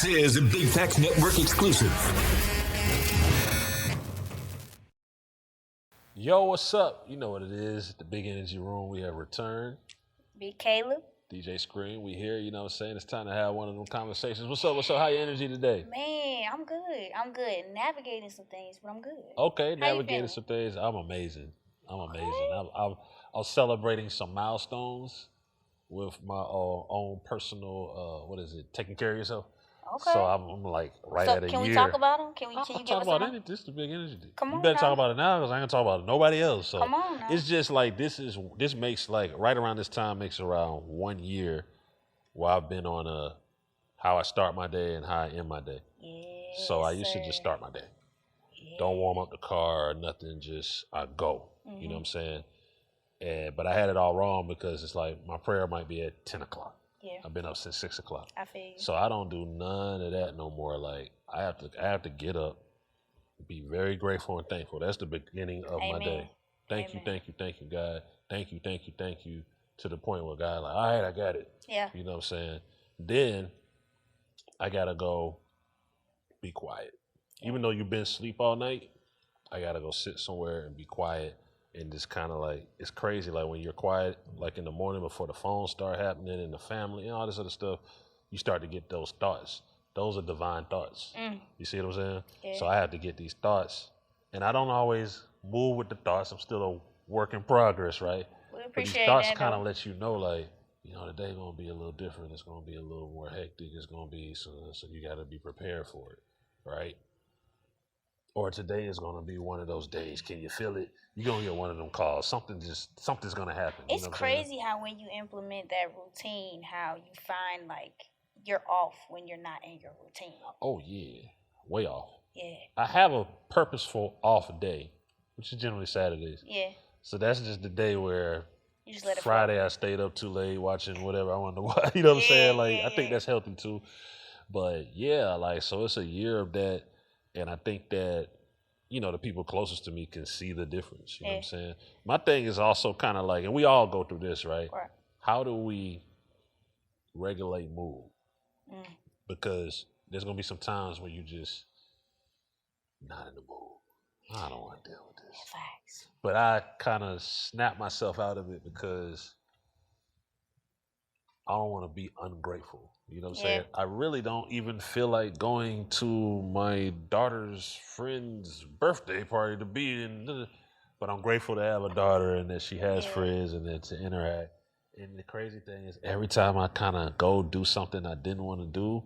This is a Big Facts Network exclusive. Yo, what's up? You know what it is. The Big Energy Room. We have returned. Big Kayla. DJ Scream. We here. You know what I'm saying? It's time to have one of them conversations. What's up? What's up? How your energy today? Man, I'm good. I'm good. Navigating some things, but I'm good. Okay, How you navigating feeling? some things. I'm amazing. I'm amazing. Okay. I was celebrating some milestones with my own personal, taking care of yourself. Okay. So I'm like right So at a year. can we talk about them? Can you I'll give talk us about some? it. This is the Big Energy. Come You on better now. talk about it now because I ain't gonna talk about it nobody else. So Come on now. it's just like this makes like right around this time makes around 1 year where I've been on how I start my day and how I end my day. Yes, So I used to sir. just start my day. Yeah. Don't warm up the car or nothing, just I go. You know what I'm saying? But I had it all wrong because it's like my prayer might be at 10 o'clock. Yeah. I've been up since 6 o'clock. I feel you. So I don't do none of that no more. Like I have to get up, be very grateful and thankful. That's the beginning of my day. Thank you, God. Thank you. To the point where God like, all right, I got it. Yeah. You know what I'm saying? Then I gotta go be quiet. Even though you've been asleep all night, I gotta go sit somewhere and be quiet and just kind of like, it's crazy. Like when you're quiet, like in the morning before the phones start happening and the family and all this other stuff, you start to get those thoughts. Those are divine thoughts. You see what I'm saying? Yeah. So I have to get these thoughts, and I don't always move with the thoughts. I'm still a work in progress, right? We But these appreciate thoughts that. kind of let you know, like, you know, the day gonna be a little different. It's gonna be a little more hectic. It's gonna be so you got to be prepared for it, right? Or today is gonna be one of those days. Can you feel it? You're gonna get one of them calls. Something's gonna happen. It's you know crazy how when you implement that routine, how you find like you're off when you're not in your routine. Oh yeah, way off. Yeah. I have a purposeful off day, which is generally Saturdays. Yeah. So that's just the day where You just let it Friday flow. I stayed up too late watching whatever I wanted to watch. You know what I'm saying? Like I think Yeah. that's healthy too. But yeah, like so it's a year of that, and I think that you know the people closest to me can see the difference. You know what I'm saying? My thing is also kind of like, and we all go through this, right? Right. How do we regulate mood? Because there's gonna be some times where you just not in the mood. I don't want to deal with this. Facts. But I kind of snap myself out of it because I don't want to be ungrateful. You know what I'm saying? I really don't even feel like going to my daughter's friend's birthday party to be in, but I'm grateful to have a daughter and that she has friends and that to interact. And the crazy thing is every time I kind of go do something I didn't want to do,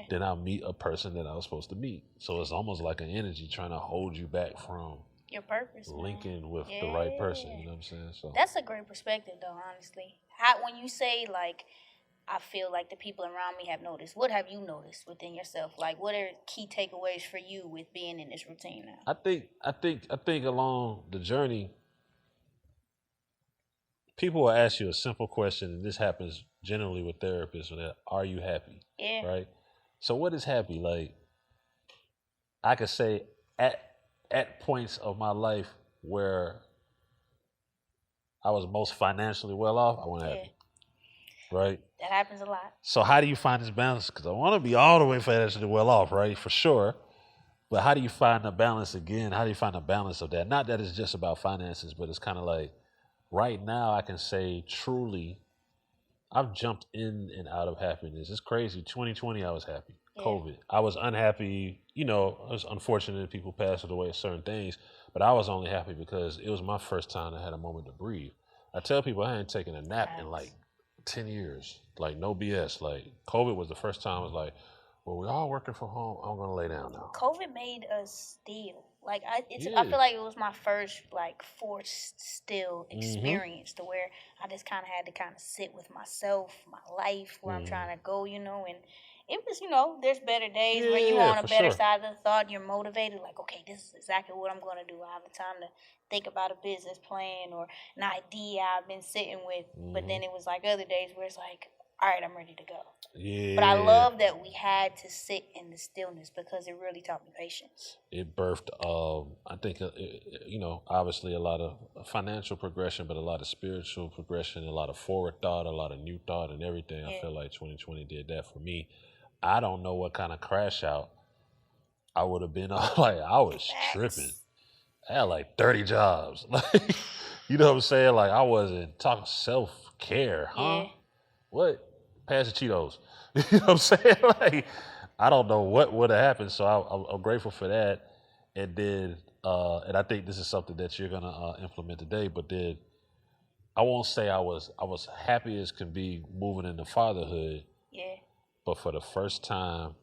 then I'll meet a person that I was supposed to meet. So it's almost like an energy trying to hold you back from Your purpose. linking with the right person. You know what I'm saying? So That's a great perspective, though. Honestly, when you say like, I feel like the people around me have noticed. What have you noticed within yourself? Like, what are key takeaways for you with being in this routine now? I think along the journey, people will ask you a simple question, and this happens generally with therapists. That are you happy? Yeah. Right. So what is happy? Like I could say at points of my life where I was most financially well off, I wasn't happy. Right. That happens a lot. So how do you find this balance? Because I want to be all the way financially well off, right? For sure. But how do you find the balance again? How do you find the balance of that? Not that it's just about finances, but it's kind of like right now I can say truly I've jumped in and out of happiness. It's crazy. 2020 I was happy. COVID. I was unhappy, you know, it was unfortunate that people passed away at certain things, but I was only happy because it was my first time I had a moment to breathe. I tell people I hadn't taken a nap in like 10 years, like no BS. Like COVID was the first time I was like, well, we're all working from home. I'm gonna lay down now. COVID made us still. Like I feel like it was my first like forced still experience to where I just kind of had to kind of sit with myself, my life, where I'm trying to go, you know. And it was, you know, there's better days where you're on a better side of the thought. You're motivated, like, okay, this is exactly what I'm gonna do. I have the time to think about a business plan or an idea I've been sitting with. But then it was like other days where it's like, all right, I'm ready to go. Yeah. But I love that we had to sit in the stillness because it really taught me patience. It birthed, I think, you know, obviously a lot of financial progression, but a lot of spiritual progression, a lot of forward thought, a lot of new thought and everything. I feel like 2020 did that for me. I don't know what kind of crash out I would have been on. Like, I was tripping. I had like 30 jobs. Like, you know what I'm saying? Like, I wasn't talking self-care, huh? Yeah. What? Pass the Cheetos. You know what I'm saying? Like, I don't know what would have happened. So I'm grateful for that. And then, and I think this is something that you're gonna implement today. But then, I won't say I was happy as can be moving into fatherhood. Yeah. But for the first time,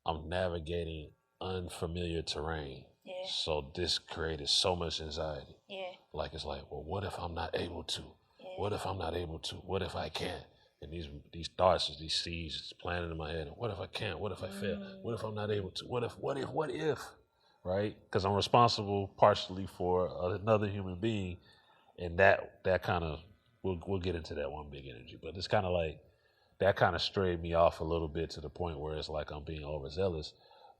I'm navigating unfamiliar terrain. Yeah. So this created so much anxiety. Yeah. Like, it's like, well, what if I'm not able to? Yeah. What if I'm not able to? What if I can't? And these thoughts, these seeds just planted in my head. What if I can't? What if I fail? What if I'm not able to? What if? Right? Because I'm responsible partially for another human being, and that kind of we'll get into that one big energy. But it's kind of like that kind of strayed me off a little bit to the point where it's like I'm being overzealous.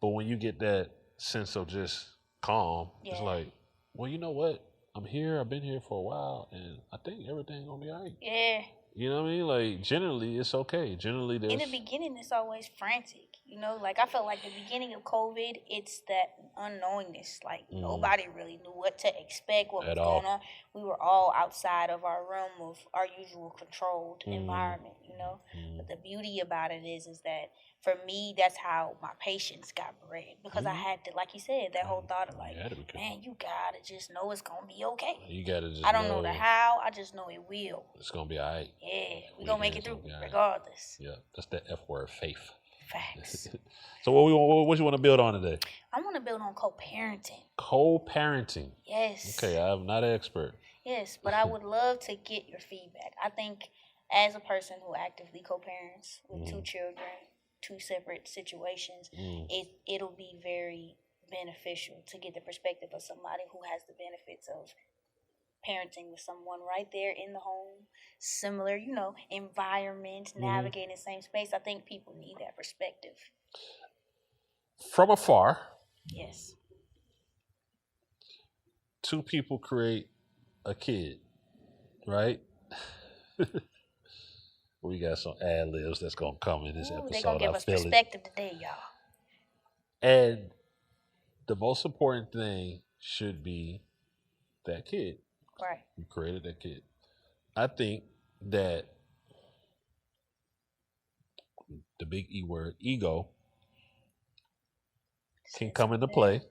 But when you get that sense of just calm, it's like, well, you know what? I'm here. I've been here for a while, and I think everything gonna be all right. Yeah. You know what I mean? Like, generally, it's okay. Generally, there's In the beginning, it's always frantic. You know, like I felt like the beginning of COVID, it's that unknowingness. Like nobody really knew what to expect, what was going on. We were all outside of our realm of our usual controlled environment. You know, but the beauty about it is that for me, that's how my patience got bred because I had to, like you said, that whole thought of like, man, you gotta just know it's gonna be okay. You gotta just. I don't know the how. I just know it will. It's gonna be all right. Yeah, we gonna make it through regardless. Yeah, that's the F word, faith. Facts. So what you want to build on today? I want to build on co-parenting. Co-parenting. Yes. Okay, I'm not an expert. Yes, but I would love to get your feedback. I think as a person who actively co-parents with two children, two separate situations, it'll be very beneficial to get the perspective of somebody who has the benefits of parenting with someone right there in the home, similar, environment, navigating the same space. I think people need that perspective. From afar, yes, two people create a kid, right? We got some ad libs that's gonna come in this episode. They're gonna give us perspective today, y'all. And the most important thing should be that kid. Right. You created that kid. I think that the big E word, ego, can come into play.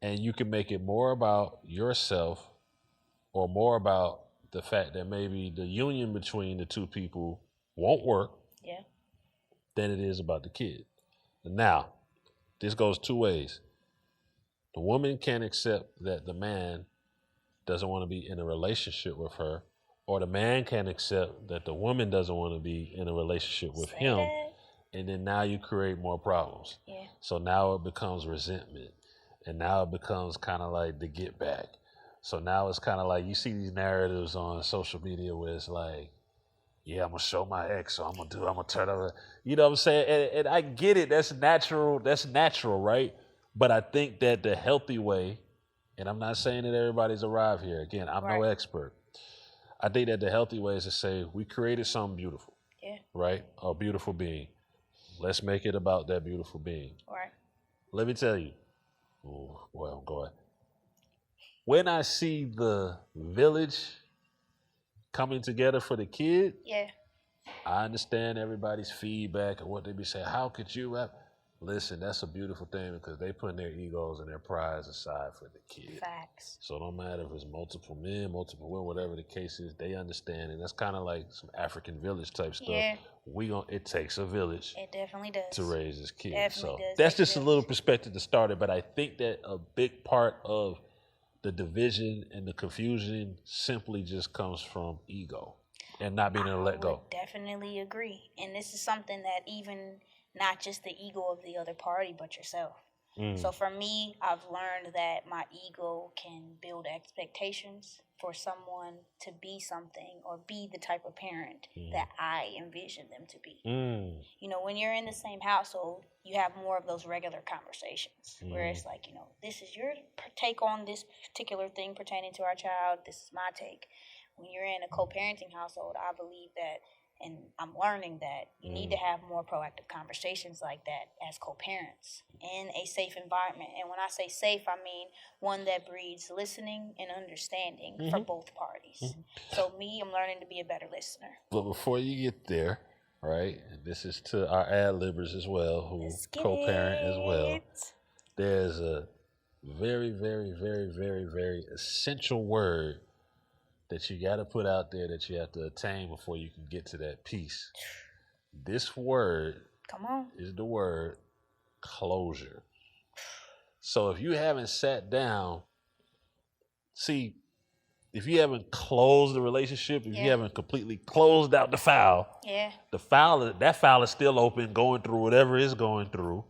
And you can make it more about yourself or more about the fact that maybe the union between the two people won't work than it is about the kid. And now, this goes two ways. The woman can't accept that the man doesn't want to be in a relationship with her, or the man can't accept that the woman doesn't want to be in a relationship with him. And then now you create more problems. Yeah. So now it becomes resentment. And now it becomes kind of like the get back. So now it's kind of like you see these narratives on social media where it's like, yeah, I'm going to show my ex, so I'm going to turn over. You know what I'm saying? And I get it. That's natural. That's natural, right? But I think that the healthy way, and I'm not saying that everybody's arrived here. Again, I'm no expert. I think that the healthy way is to say, we created something beautiful, right? A beautiful being. Let's make it about that beautiful being. Right. Let me tell you. Oh, boy, I'm going. When I see the village coming together for the kid, I understand everybody's feedback and what they be saying. How could you have? Listen, that's a beautiful thing because they putting their egos and their prides aside for the kid. Facts. So no matter if it's multiple men, multiple women, whatever the case is, they understand. And that's kind of like some African village type stuff. Yeah. It takes a village. It definitely does. To raise this kid. Definitely does. That's just a little perspective to start it. But I think that a big part of the division and the confusion simply just comes from ego and not being able to let go. I would definitely agree. And this is something that even not just the ego of the other party, but yourself. So for me, I've learned that my ego can build expectations for someone to be something or be the type of parent that I envision them to be. You know, when you're in the same household, you have more of those regular conversations where it's like, this is your take on this particular thing pertaining to our child. This is my take. When you're in a co-parenting household, I believe that And I'm learning that you need to have more proactive conversations like that as co-parents in a safe environment. And when I say safe, I mean one that breeds listening and understanding for both parties. So me, I'm learning to be a better listener. But before you get there, right, and this is to our ad-libbers as well, who co-parent as well, there's a very, very, very, very, very essential word that you got to put out there that you have to attain before you can get to that peace. This word is the word closure. So if you haven't sat down, see, if you haven't closed the relationship, if you haven't completely closed out the file, that file is still open, going through whatever it's going through,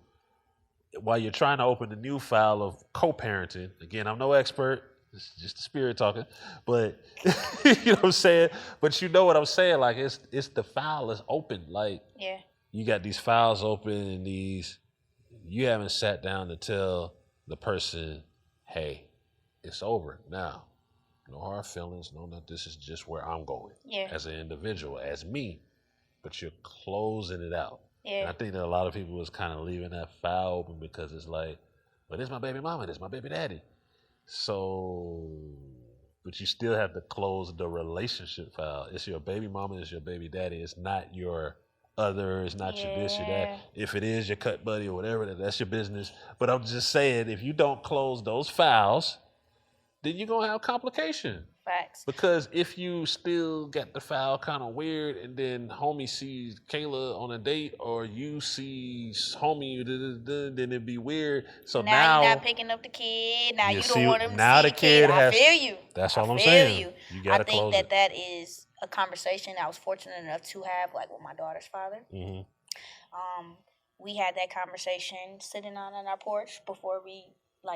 while you're trying to open the new file of co-parenting. Again, I'm no expert. It's just the spirit talking, but you know what I'm saying? But you know what I'm saying? Like it's the file is open. Like you got these files open and you haven't sat down to tell the person, hey, it's over now. No hard feelings. No, this is just where I'm going as an individual, as me. But you're closing it out. And I think that a lot of people was kind of leaving that file open because it's like, well, this is my baby mama, this is my baby daddy. So, but you still have to close the relationship file. It's your baby mama, it's your baby daddy. It's not your other, it's not your this, your that. If it is your cut buddy or whatever, that's your business. But I'm just saying, if you don't close those files, then you're going to have complication. Facts. Because if you still got the file kind of weird and then homie sees Kayla on a date or you see homie, then it'd be weird. So now you're not picking up the kid. Now you don't want him to now see the kid. I feel you. That's all I'm saying. You gotta close it. That is a conversation I was fortunate enough to have, like with my daughter's father. We had that conversation sitting on our porch before we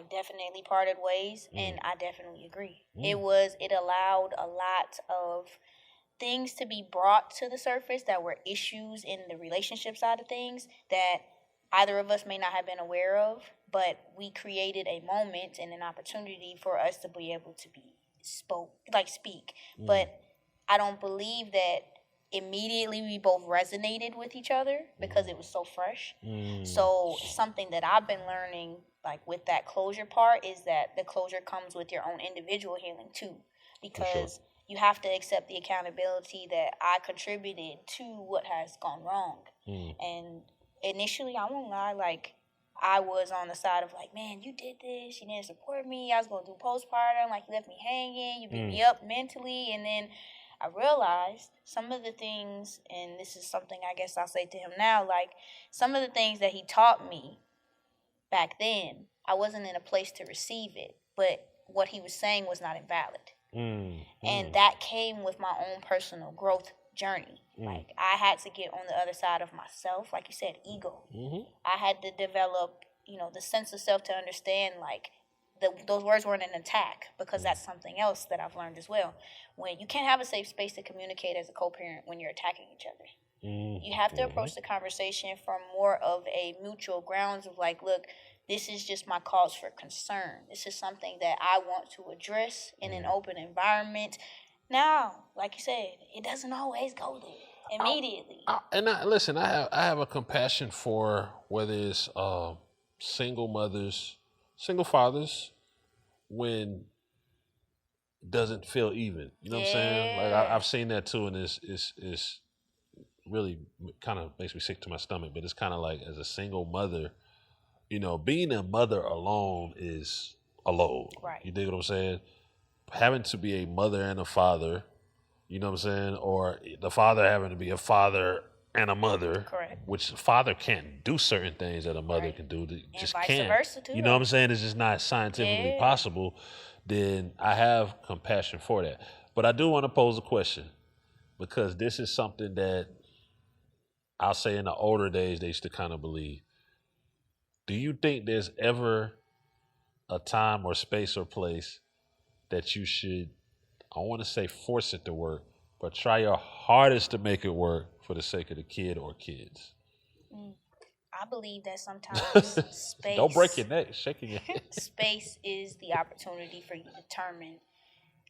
definitely parted ways, and I definitely agree. It allowed a lot of things to be brought to the surface that were issues in the relationship side of things that either of us may not have been aware of, but we created a moment and an opportunity for us to be able to speak. But I don't believe that immediately we both resonated with each other because it was so fresh. So something that I've been learning with that closure part is that the closure comes with your own individual healing too, because you have to accept the accountability that I contributed to what has gone wrong. And initially, I won't lie, I was on the side of man, you did this, you didn't support me, I was going to do postpartum, you left me hanging, you beat me up mentally, and then I realized some of the things, and this is something I guess I'll say to him now, some of the things that he taught me back then, I wasn't in a place to receive it, but what he was saying was not invalid. And that came with my own personal growth journey. I had to get on the other side of myself, like you said, ego. I had to develop, the sense of self to understand, those words weren't an attack, because that's something else that I've learned as well. When you can't have a safe space to communicate as a co-parent when you're attacking each other. You have to approach the conversation from more of a mutual grounds of look, this is just my cause for concern. This is something that I want to address in an open environment. Now, like you said, it doesn't always go there immediately. Listen, I have a compassion for whether it's single mothers, single fathers, when it doesn't feel even. You know what I'm saying? I've seen that too, and it's really kind of makes me sick to my stomach. But it's kind of as a single mother, being a mother alone is a load. Right. You dig what I'm saying? Having to be a mother and a father, you know what I'm saying? Or the father having to be a father and a mother. Correct. Which a father can't do certain things that a mother can do. Just vice can't. versa too. You know what I'm saying? It's just not scientifically possible. Then I have compassion for that. But I do want to pose a question, because this is something that I'll say in the older days they used to kind of believe. Do you think there's ever a time or space or place that you should, I want to say force it to work, but try your hardest to make it work for the sake of the kid or kids? I believe that sometimes space... Don't break your neck, shaking your head. Space is the opportunity for you to determine,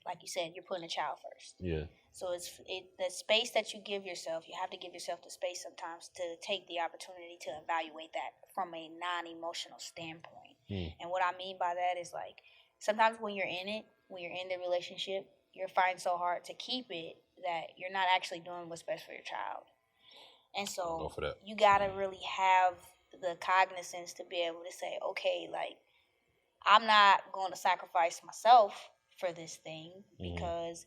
like you said, you're putting a child first. Yeah. So the space that you give yourself, you have to give yourself the space sometimes to take the opportunity to evaluate that from a non-emotional standpoint. And what I mean by that is like sometimes when you're in it, when you're in the relationship, you're fighting so hard to keep it that you're not actually doing what's best for your child. And so you gotta really have the cognizance to be able to say, okay, like I'm not going to sacrifice myself for this thing because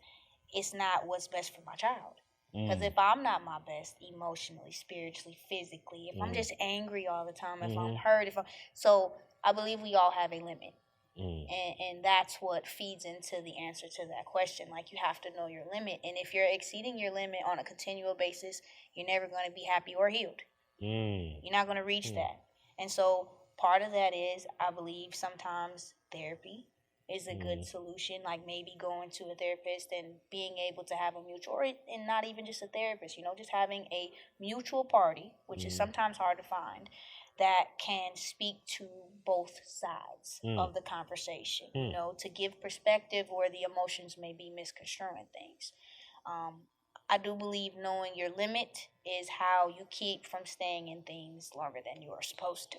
it's not what's best for my child. Because if I'm not my best emotionally, spiritually, physically, if I'm just angry all the time, if I'm hurt, so I believe we all have a limit. And that's what feeds into the answer to that question. Like you have to know your limit. And if you're exceeding your limit on a continual basis, you're never going to be happy or healed. You're not going to reach that. And so part of that is, I believe sometimes therapy is a good solution, like maybe going to a therapist and being able to have a mutual, and not even just a therapist, just having a mutual party, which is sometimes hard to find, that can speak to both sides of the conversation, to give perspective where the emotions may be misconstruing things. I do believe knowing your limit is how you keep from staying in things longer than you are supposed to.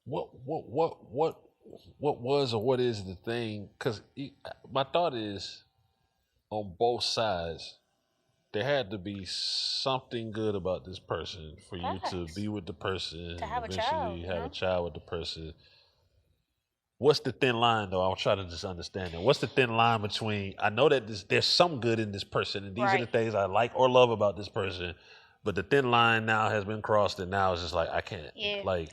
What was or what is the thing? Because my thought is, on both sides, there had to be something good about this person for you to be with the person, to have eventually a child, have a child with the person. What's the thin line, though? I'll try to just understand it. What's the thin line between, I know that there's some good in this person, and these are the things I like or love about this person, but the thin line now has been crossed, and now it's just like, I can't. Yeah. Like,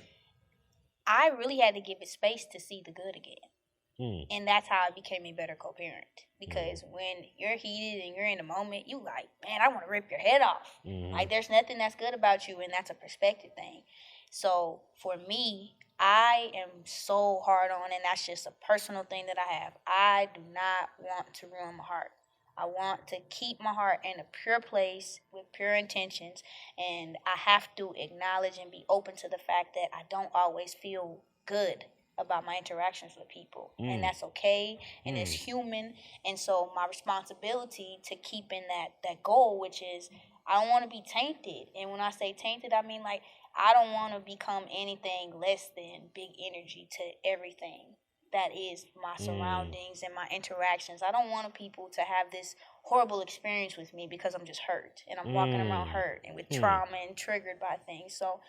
I really had to give it space to see the good again. And that's how I became a better co-parent. Because when you're heated and you're in the moment, you like, man, I want to rip your head off. Like, there's nothing that's good about you, and that's a perspective thing. So for me, I am so hard on, and that's just a personal thing that I have. I do not want to ruin my heart. I want to keep my heart in a pure place with pure intentions, and I have to acknowledge and be open to the fact that I don't always feel good about my interactions with people, and that's okay, and it's human. And so my responsibility to keep in that goal, which is I don't want to be tainted. And when I say tainted, I mean like I don't want to become anything less than big energy to everything that is my surroundings and my interactions. I don't want people to have this horrible experience with me because I'm just hurt and I'm walking around hurt and with trauma and triggered by things. So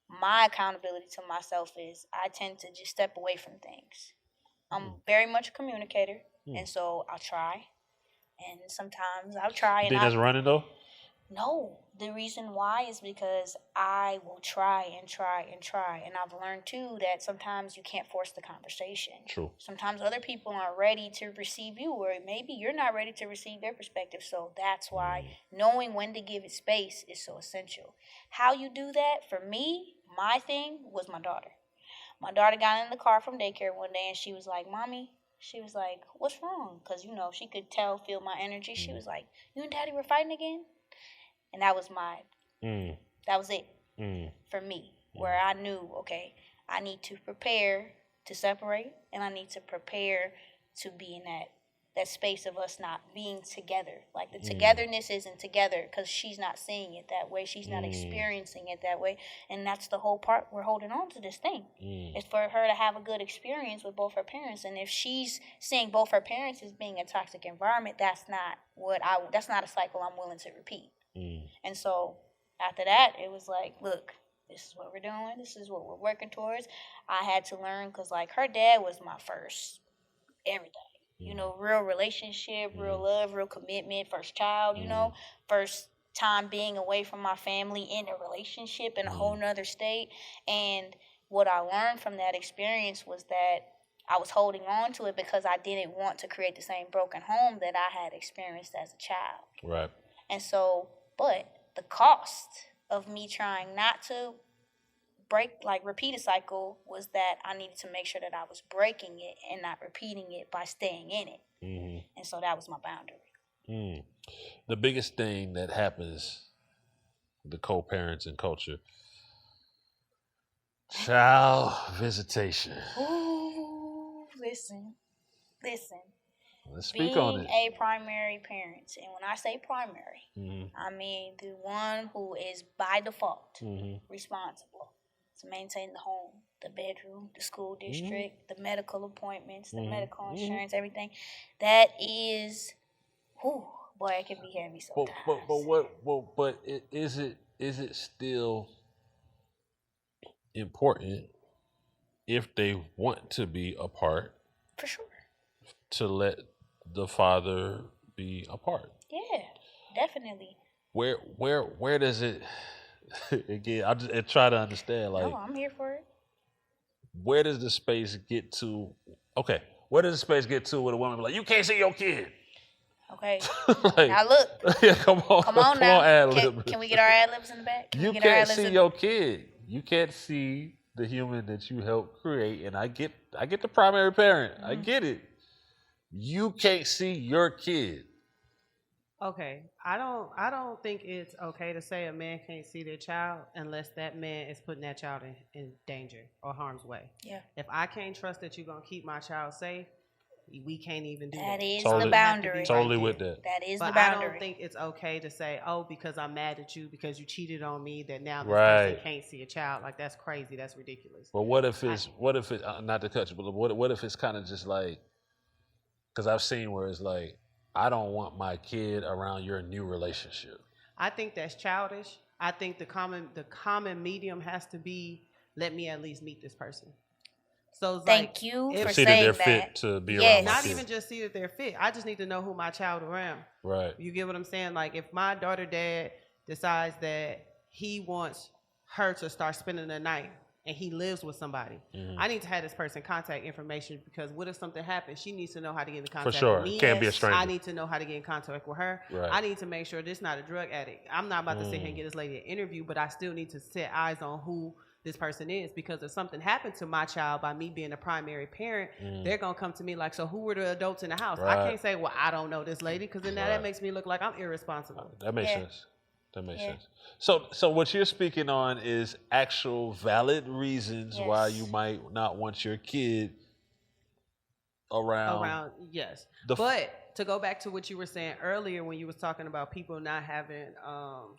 my accountability to myself is I tend to just step away from things. I'm very much a communicator, and so I'll try. And sometimes I'll try. You think that's running, though? No, the reason why is because I will try and try and try. And I've learned too that sometimes you can't force the conversation. True. Sometimes other people aren't ready to receive you, or maybe you're not ready to receive their perspective. So that's why knowing when to give it space is so essential. How you do that, for me, my thing was my daughter. My daughter got in the car from daycare one day and she was like, Mommy, she was like, what's wrong? Because, she could feel my energy. She was like, you and Daddy were fighting again? And that was that was it for me, where I knew, okay, I need to prepare to separate, and I need to prepare to be in that space of us not being together. Like the togetherness isn't together because she's not seeing it that way. She's not experiencing it that way. And that's the whole part we're holding on to this thing. It's for her to have a good experience with both her parents. And if she's seeing both her parents as being a toxic environment, that's not a cycle I'm willing to repeat. And so after that, it was like, look, this is what we're doing. This is what we're working towards. I had to learn because, like, her dad was my first everything. Real relationship, real love, real commitment, first child, first time being away from my family in a relationship in a whole nother state. And what I learned from that experience was that I was holding on to it because I didn't want to create the same broken home that I had experienced as a child. Right. And so, but the cost of me trying not to repeat a cycle was that I needed to make sure that I was breaking it and not repeating it by staying in it. And so that was my boundary. The biggest thing that happens, the co-parents and culture, child visitation. Ooh, listen. Let's speak being on it. a primary parent, and when I say primary, I mean the one who is by default responsible to maintain the home, the bedroom, the school district, the medical appointments, the medical insurance, everything. That is, whew, boy, it can be heavy sometimes. Is it still important if they want to be apart For sure. to let the father be apart? Yeah, definitely. Where does it again? I try to understand, like, No, I'm here for it. where does the space get to? Okay, where does the space get to with a woman be like, you can't see your kid? Okay. Like, Now look. yeah, come on now. ad-lib. Can we get our ad libs in the back? You can't see your kid. You can't see the human that you helped create. And I get the primary parent. I get it. You can't see your kid. Okay, I don't think it's okay to say a man can't see their child unless that man is putting that child in danger or harm's way. Yeah. If I can't trust that you're gonna keep my child safe, we can't even do That that. is Totally- the boundary. Totally with that. That is But the I boundary. don't think it's okay to say, oh, because I'm mad at you because you cheated on me, that now this Right. person can't see a child. Like, that's crazy. That's ridiculous. But what if it's not to cut you, but what if it's kind of just like, because I've seen where it's like, I don't want my kid around your new relationship. I think that's childish. I think the common medium has to be, let me at least meet this person. So it's Thank you for see saying that they're that. fit to be around Yes. my not kid. even just see that they're fit. I just need to know who my child around. Right. You get what I'm saying? Like, if my daughter dad decides that he wants her to start spending the night and he lives with somebody, I need to have this person contact information, because what if something happens? She needs to know how to get in contact sure. with me. Can't be a stranger. I need to know how to get in contact with her. Right. I need to make sure this not a drug addict. I'm not about to sit here and get this lady an interview, but I still need to set eyes on who this person is, because if something happened to my child by me being a primary parent, they're gonna come to me like, so who were the adults in the house? Right. I can't say, well, I don't know this lady, because then now that makes me look like I'm irresponsible. That makes Yeah. sense. That makes sense. So what you're speaking on is actual valid reasons why you might not want your kid around. Yes. But to go back to what you were saying earlier when you was talking about people not having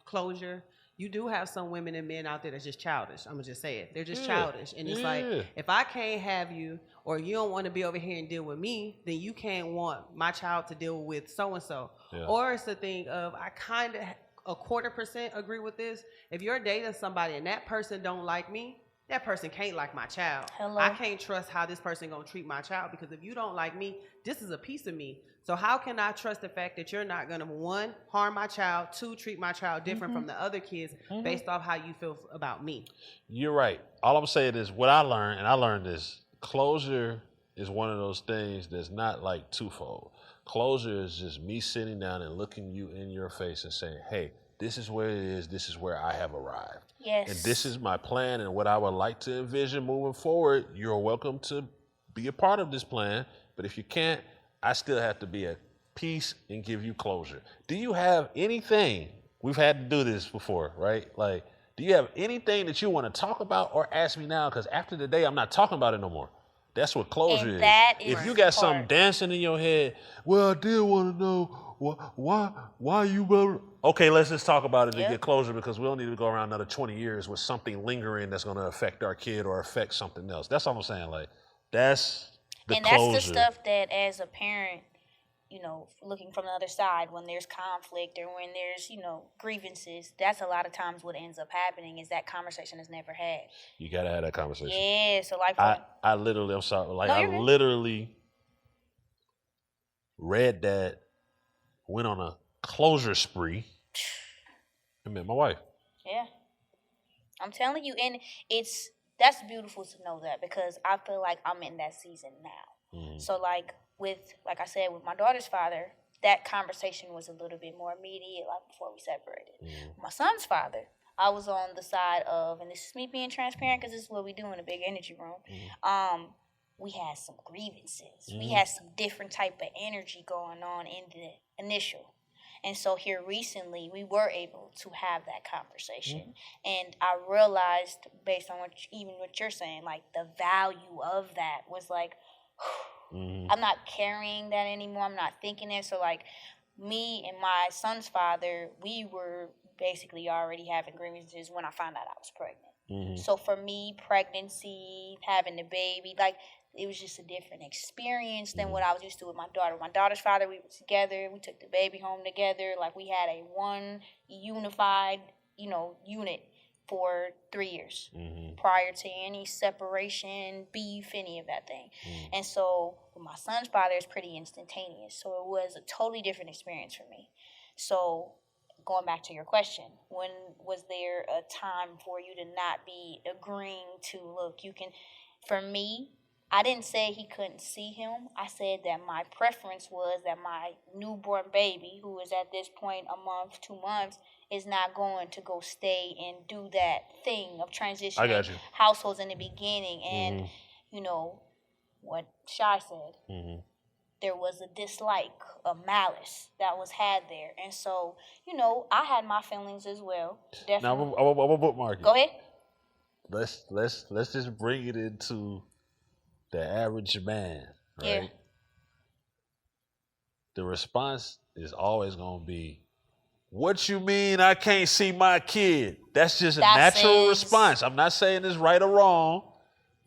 closure, you do have some women and men out there that's just childish. I'm gonna just say it. They're just childish. And it's like, if I can't have you, or you don't want to be over here and deal with me, then you can't want my child to deal with so-and-so. Or it's the thing of, I kind of a 0.25% agree with this. If you're dating somebody and that person don't like me, that person can't like my child. Hello. I can't trust how this person gonna treat my child, because if you don't like me, this is a piece of me. So how can I trust the fact that you're not gonna, one, harm my child, two, treat my child different from the other kids based off how you feel about me? You're right. All I'm saying is what I learned, and I learned this, closure is one of those things that's not like twofold. Closure is just me sitting down and looking you in your face and saying, hey, this is where it is, this is where I have arrived. Yes. And this is my plan and what I would like to envision moving forward. You're welcome to be a part of this plan, but if you can't, I still have to be at peace and give you closure. Do you have anything, we've had to do this before, right? Like, do you have anything that you want to talk about or ask me now? Because after the day, I'm not talking about it no more. That's what closure is. That is if you got the something part. dancing in your head, well, I did want to know why you. Okay, let's just talk about it to get closure, because we don't need to go around another 20 years with something lingering that's going to affect our kid or affect something else. That's all I'm saying. Like, that's the closure. That's the stuff that, as a parent, you know, looking from the other side, when there's conflict or when there's, you know, grievances, that's a lot of times what ends up happening is that conversation is never had. You got to have that conversation. Yeah, so like, I literally, I'm sorry, like, No, I you're good. literally read that, went on a closure spree, and met my wife. yeah, I'm telling you, and that's beautiful to know that, because I feel like I'm in that season now. So like I said, with my daughter's father, that conversation was a little bit more immediate, like before we separated. My son's father, I was on the side of, and this is me being transparent because this is what we do in a big energy room. We had some grievances. We had some different type of energy going on in the initial. And so here recently, we were able to have that conversation. And I realized, based on what you're saying, like the value of that was like, I'm not carrying that anymore. I'm not thinking it. So like me and my son's father, we were basically already having grievances when I found out I was pregnant. So for me, pregnancy, having the baby, like it was just a different experience than what I was used to with my daughter. My daughter's father, we were together. We took the baby home together. Like we had a one unified, unit for 3 years prior to any separation, beef, any of that thing. And so with my son's father, it's pretty instantaneous. So it was a totally different experience for me. So going back to your question, when was there a time for you to not be agreeing to, look, you can, for me, I didn't say he couldn't see him. I said that my preference was that my newborn baby, who is at this point a month, 2 months, is not going to go stay and do that thing of transitioning households in the beginning. And, what Shai said, there was a dislike, a malice that was had there. And so, I had my feelings as well. Definitely. Now, I'm a bookmark it. Go ahead. Let's just bring it into the average man, right? Yeah. The response is always going to be, what you mean I can't see my kid? That's just a natural response. I'm not saying it's right or wrong,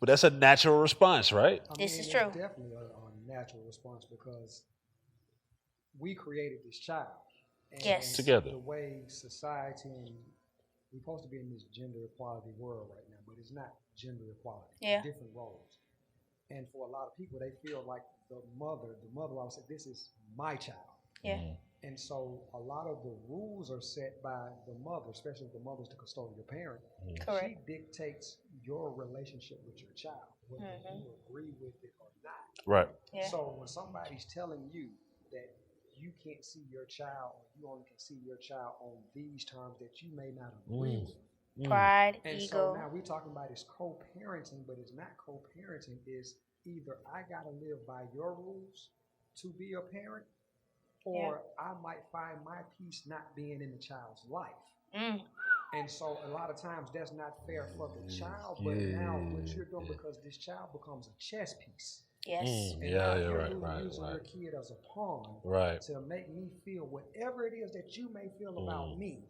but that's a natural response, right? This is true. It's definitely a natural response because we created this child. And yes. Together. The way society, and we're supposed to be in this gender equality world right now, but it's not gender equality. Yeah. It's different roles. And for a lot of people, they feel like the mother always said, this is my child. Yeah. And so a lot of the rules are set by the mother, especially if the mother's the custodial parent. Correct. She dictates your relationship with your child, whether you agree with it or not. Right. Yeah. So when somebody's telling you that you can't see your child, or you only can see your child on these terms that you may not agree with. Pride, and ego. So now we're talking about is co-parenting, but it's not co-parenting. It's either I got to live by your rules to be a parent, or I might find my peace not being in the child's life. And so a lot of times that's not fair for the child, but now what you're doing, because this child becomes a chess piece. Yes. And You're right. Using your kid as a pawn to make me feel whatever it is that you may feel about me.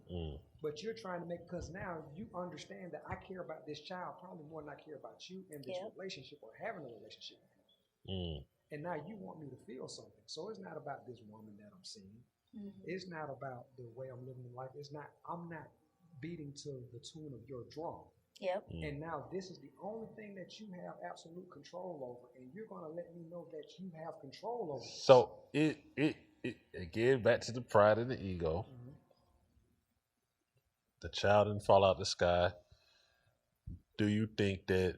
But you're trying to make, because now you understand that I care about this child probably more than I care about you in this relationship or having a relationship with you. And now you want me to feel something. So it's not about this woman that I'm seeing. It's not about the way I'm living in life. I'm not beating to the tune of your drum. Yep. And now this is the only thing that you have absolute control over, and you're going to let me know that you have control over. So it again, back to the pride and the ego. The child didn't fall out the sky. Do you think that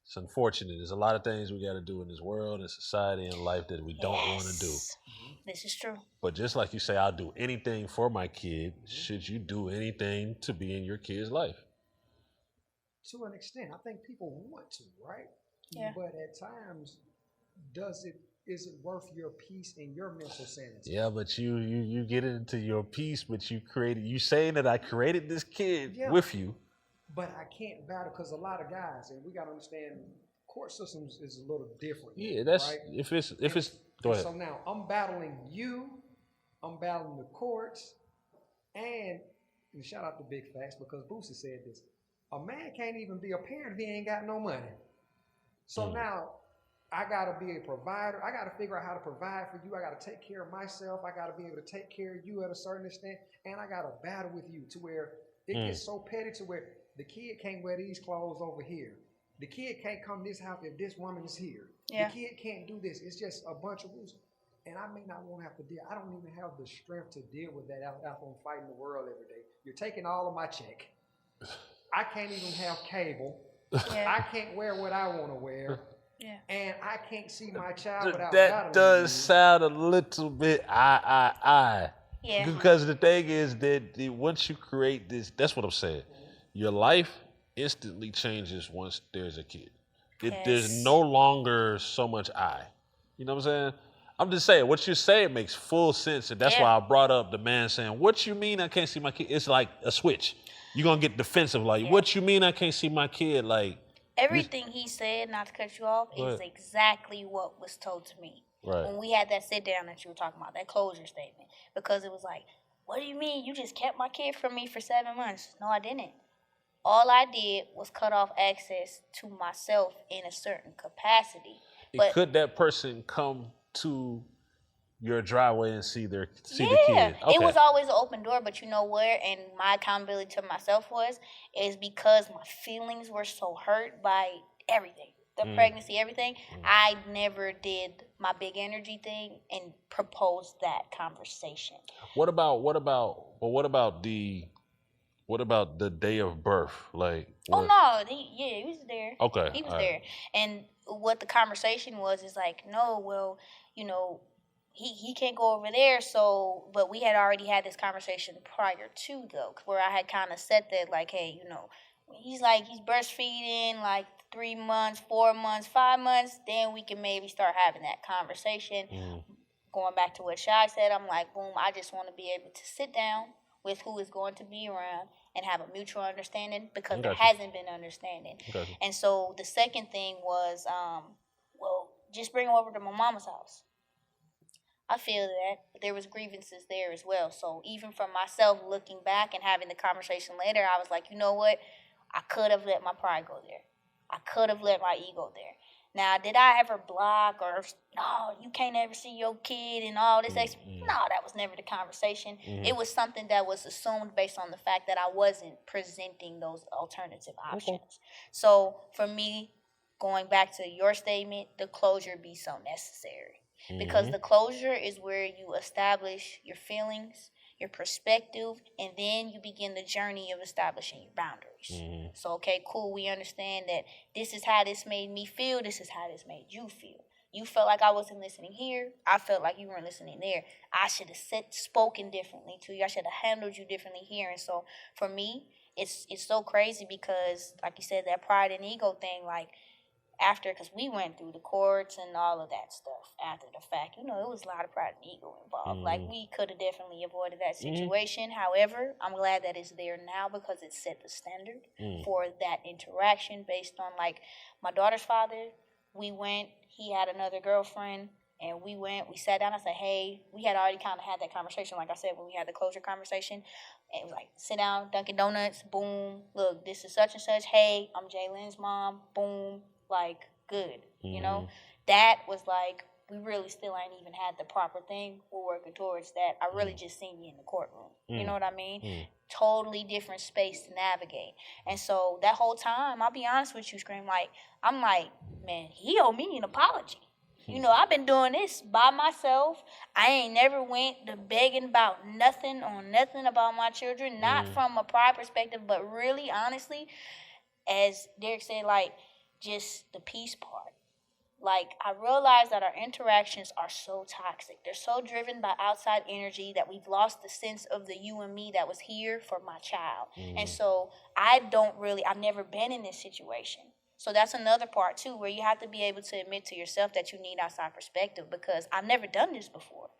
it's unfortunate? There's a lot of things we got to do in this world and society and life that we don't want to do. This is true. But just like you say, I'll do anything for my kid. Should you do anything to be in your kid's life? To an extent, I think people want to, right? Yeah. But at times, is it worth your peace and your mental sanity? Yeah, but you get into your peace, but you saying that I created this kid with you. But I can't battle, because a lot of guys, and we got to understand, court systems is a little different. Yeah, that's right? if it's go ahead. So now I'm battling you, I'm battling the courts, and shout out to Big Facts, because Boosie said this. A man can't even be a parent if he ain't got no money. So now I got to be a provider. I got to figure out how to provide for you. I got to take care of myself. I got to be able to take care of you at a certain extent. And I got to battle with you to where it gets so petty to where the kid can't wear these clothes over here. The kid can't come to this house if this woman is here. Yeah. The kid can't do this. It's just a bunch of rules. And I may not want to have to deal. I don't even have the strength to deal with that out on fighting the world every day. You're taking all of my check. I can't even have cable. I can't wear what I want to wear. Yeah. And I can't see my child without that does sound a little bit Yeah. Because the thing is that once you create this, that's what I'm saying. Your life instantly changes once there's a kid. There's no longer so much I. You know what I'm saying? I'm just saying, what you're saying makes full sense. And that's why I brought up the man saying, what you mean I can't see my kid? It's like a switch. You're going to get defensive. Like, what you mean I can't see my kid? Like, Everything he said, not to cut you off, is exactly what was told to me. Right. When we had that sit down that you were talking about, that closure statement. Because it was like, what do you mean? You just kept my kid from me for 7 months. No, I didn't. All I did was cut off access to myself in a certain capacity. But could that person come to your driveway and see the kid? Okay. It was always an open door, but you know where? And my accountability to myself is because my feelings were so hurt by everything. The pregnancy, everything. I never did my big energy thing and proposed that conversation. What about the day of birth? Like, he was there. Okay. He was there. And what the conversation was is like, no, well, he can't go over there. So, but we had already had this conversation prior to, though, where I had kind of said that, like, hey, he's breastfeeding, like 3 months, 4 months, 5 months, then we can maybe start having that conversation. Going back to what Shai said, I'm like, boom, I just want to be able to sit down with who is going to be around and have a mutual understanding, because there hasn't been understanding. And so the second thing was, just bring him over to my mama's house. I feel that, but there was grievances there as well. So even for myself, looking back and having the conversation later, I was like, you know what? I could have let my pride go there. I could have let my ego there. Now, did I ever block or, no, you can't ever see your kid and all this? No, that was never the conversation. It was something that was assumed based on the fact that I wasn't presenting those alternative options. So for me, going back to your statement, the closure be so necessary. Because the closure is where you establish your feelings, your perspective, and then you begin the journey of establishing your boundaries. So, okay, cool, we understand that this is how this made me feel, this is how this made you feel. You felt like I wasn't listening here, I felt like you weren't listening there. I should have spoken differently to you, I should have handled you differently here. And so, for me, it's so crazy because, like you said, that pride and ego thing, like, because we went through the courts and all of that stuff after the fact, it was a lot of pride and ego involved. Like, we could have definitely avoided that situation. However, I'm glad that it's there now because it set the standard for that interaction based on, like, my daughter's father. We went, he had another girlfriend, and we sat down. I said, hey, we had already kind of had that conversation, like I said, when we had the closure conversation. And it was like, sit down, Dunkin' Donuts, boom, look, this is such and such. Hey, I'm Jaylen's mom, boom. Like, good, that was like, we really still ain't even had the proper thing. We're working towards that. I really just seen you in the courtroom. You know what I mean? Totally different space to navigate. And so that whole time, I'll be honest with you, Scream, like, I'm like, man, he owe me an apology. I've been doing this by myself. I ain't never went to begging about nothing about my children, not from a pride perspective, but really, honestly, as Derek said, like, just the peace part. Like, I realize that our interactions are so toxic. They're so driven by outside energy that we've lost the sense of the you and me that was here for my child. And so I've never been in this situation. So that's another part, too, where you have to be able to admit to yourself that you need outside perspective, because I've never done this before.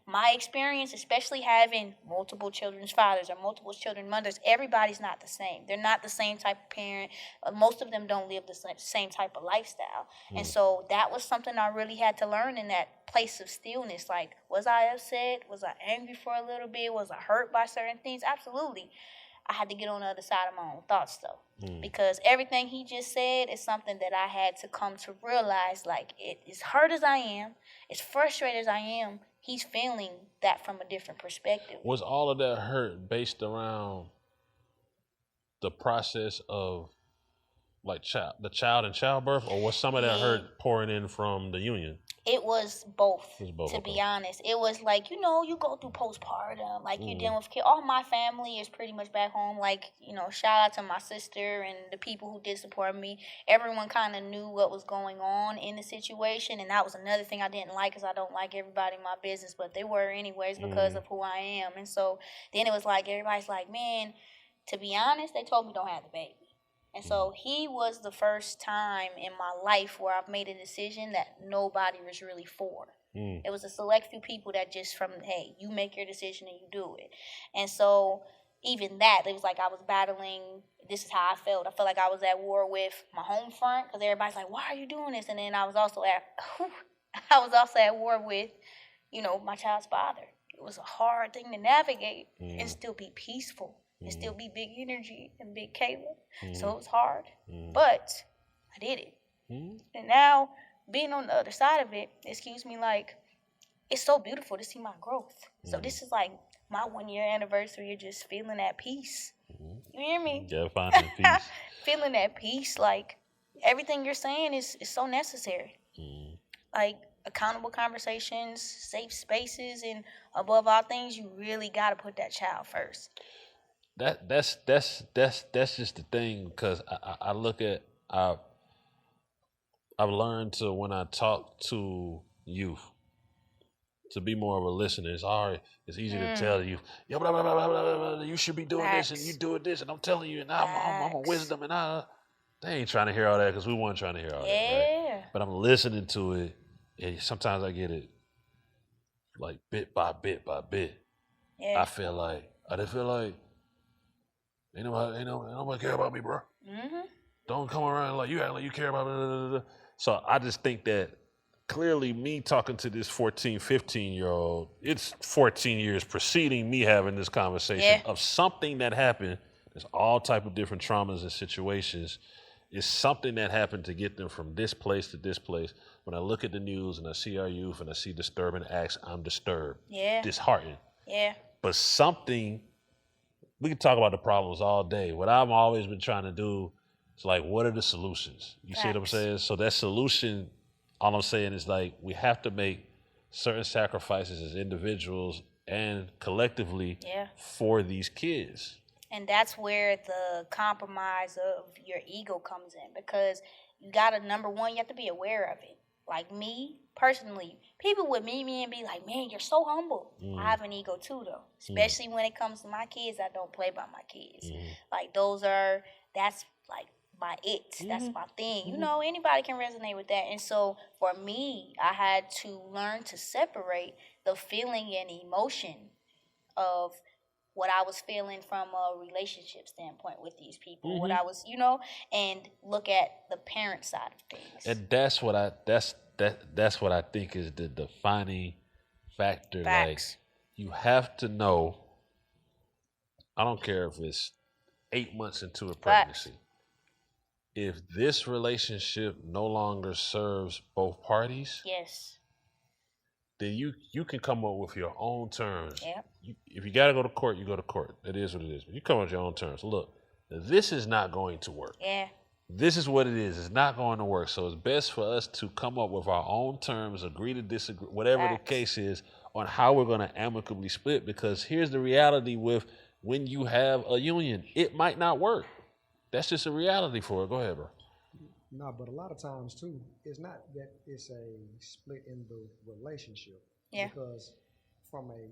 My experience, especially having multiple children's fathers or multiple children's mothers, everybody's not the same. They're not the same type of parent. Most of them don't live the same type of lifestyle. And so that was something I really had to learn in that place of stillness. Like, was I upset? Was I angry for a little bit? Was I hurt by certain things? Absolutely. I had to get on the other side of my own thoughts, though. Because everything he just said is something that I had to come to realize, like, as hurt as I am, as frustrated as I am, he's feeling that from a different perspective. Was all of that hurt based around the process of, like, the child and childbirth, or was some of that hurt pouring in from the union? It was both, to be honest. It was like, you go through postpartum, like you're dealing with kids. All my family is pretty much back home. Like, shout out to my sister and the people who did support me. Everyone kind of knew what was going on in the situation, and that was another thing I didn't like, because I don't like everybody in my business, but they were anyways because of who I am. And so then it was like, everybody's like, man, to be honest, they told me don't have the baby. And so he was the first time in my life where I've made a decision that nobody was really for. It was a select few people that just hey, you make your decision and you do it. And so even that, it was like I was battling. This is how I felt. I felt like I was at war with my home front because everybody's like, "Why are you doing this?" And then I was also at war with, my child's father. It was a hard thing to navigate and still be peaceful and still be big energy and big Kayla. So it was hard, but I did it. And now being on the other side of it, like, it's so beautiful to see my growth. So this is like my 1 year anniversary of just feeling at peace. You hear me? Yeah, finding peace. Feeling at peace. Like, everything you're saying is so necessary. Like, accountable conversations, safe spaces, and above all things, you really got to put that child first. That's just the thing, because I look at I've learned to, when I talk to youth, to be more of a listener. It's easy to tell you, yo, blah, blah, blah, blah, blah, blah, you should be doing this and you doing this, and I'm telling you, and I'm a wisdom, and they ain't trying to hear all that, because we weren't trying to hear all that, right? But I'm listening to it, and sometimes I get it like bit by bit by bit. I just feel like ain't nobody care about me, bro. Don't come around like you act like you care about me. So I just think that clearly me talking to this 14, 15-year-old, it's 14 years preceding me having this conversation of something that happened. There's all type of different traumas and situations. It's something that happened to get them from this place to this place. When I look at the news and I see our youth and I see disturbing acts, I'm disturbed, disheartened. But something, we can talk about the problems all day. What I've always been trying to do is like, what are the solutions? You see what I'm saying? So that solution, all I'm saying is like, we have to make certain sacrifices as individuals and collectively for these kids. And that's where the compromise of your ego comes in, because you gotta, number one, you have to be aware of it. Like me, personally, people would meet me and be like, "Man, you're so humble." I have an ego too, though. Especially when it comes to my kids, I don't play by my kids. Like, that's like my that's my thing. Anybody can resonate with that. And so for me, I had to learn to separate the feeling and emotion of what I was feeling from a relationship standpoint with these people, what I was, and look at the parent side of things. And that's what I think is the defining factor. Facts. Like, you have to know, I don't care if it's 8 months into a pregnancy, if this relationship no longer serves both parties, then you can come up with your own terms. If you got to go to court, you go to court. It is what it is. But you come up with your own terms. Look, this is not going to work. This is what it is. It's not going to work. So it's best for us to come up with our own terms, agree to disagree, whatever the case is, on how we're going to amicably split. Because here's the reality with when you have a union, it might not work. That's just a reality for it. Go ahead, bro. No, but a lot of times too, it's not that it's a split in the relationship. Because from a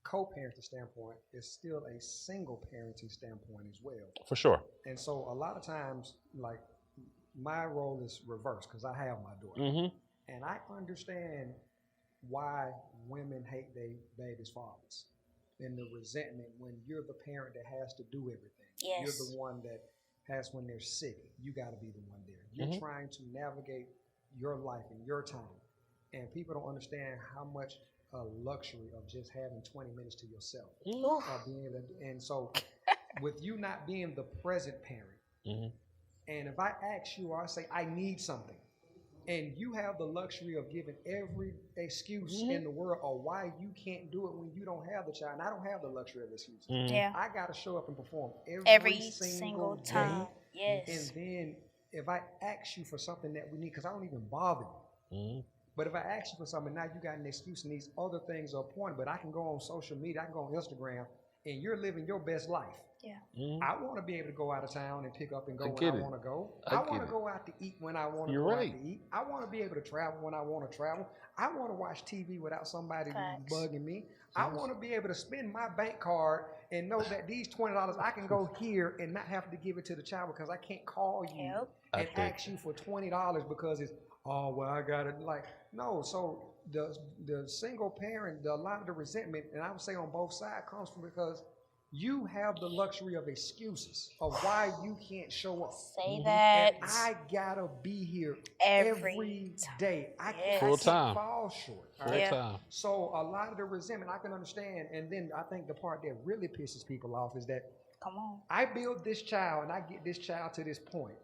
co-parenting standpoint, it's still a single parenting standpoint as well. For sure. And so a lot of times, like, my role is reversed because I have my daughter. And I understand why women hate their babies' fathers and the resentment when you're the parent that has to do everything. You're the one that has, when they're sick, you got to be the one there. You're trying to navigate your life and your time. And people don't understand how much luxury of just having 20 minutes to yourself. And so with you not being the present parent, and if I ask you or I say, I need something, and you have the luxury of giving every excuse in the world of why you can't do it when you don't have the child, and I don't have the luxury of excuses. I got to show up and perform every single time. And then if I ask you for something that we need, because I don't even bother you, but if I ask you for something, now you got an excuse and these other things are important, but I can go on social media, I can go on Instagram, and you're living your best life. I want to be able to go out of town and pick up and go when I want to go. I want to go out to eat when I want to go out to eat. I want to be able to travel when I want to travel. I want to watch TV without somebody bugging me. I want to be able to spend my bank card and know that these $20, I can go here and not have to give it to the child because I can't call you and ask you for $20 because it's, oh, well, I got it. Like, no. So the single parent, a lot of the resentment, and I would say on both sides, comes from because you have the luxury of excuses of why you can't show up. Say that. And I gotta be here Every day. I Full can't time. fall short. All Full right? time. So a lot of the resentment I can understand, and then I think the part that really pisses people off is that Come on. I build this child and I get this child to this point.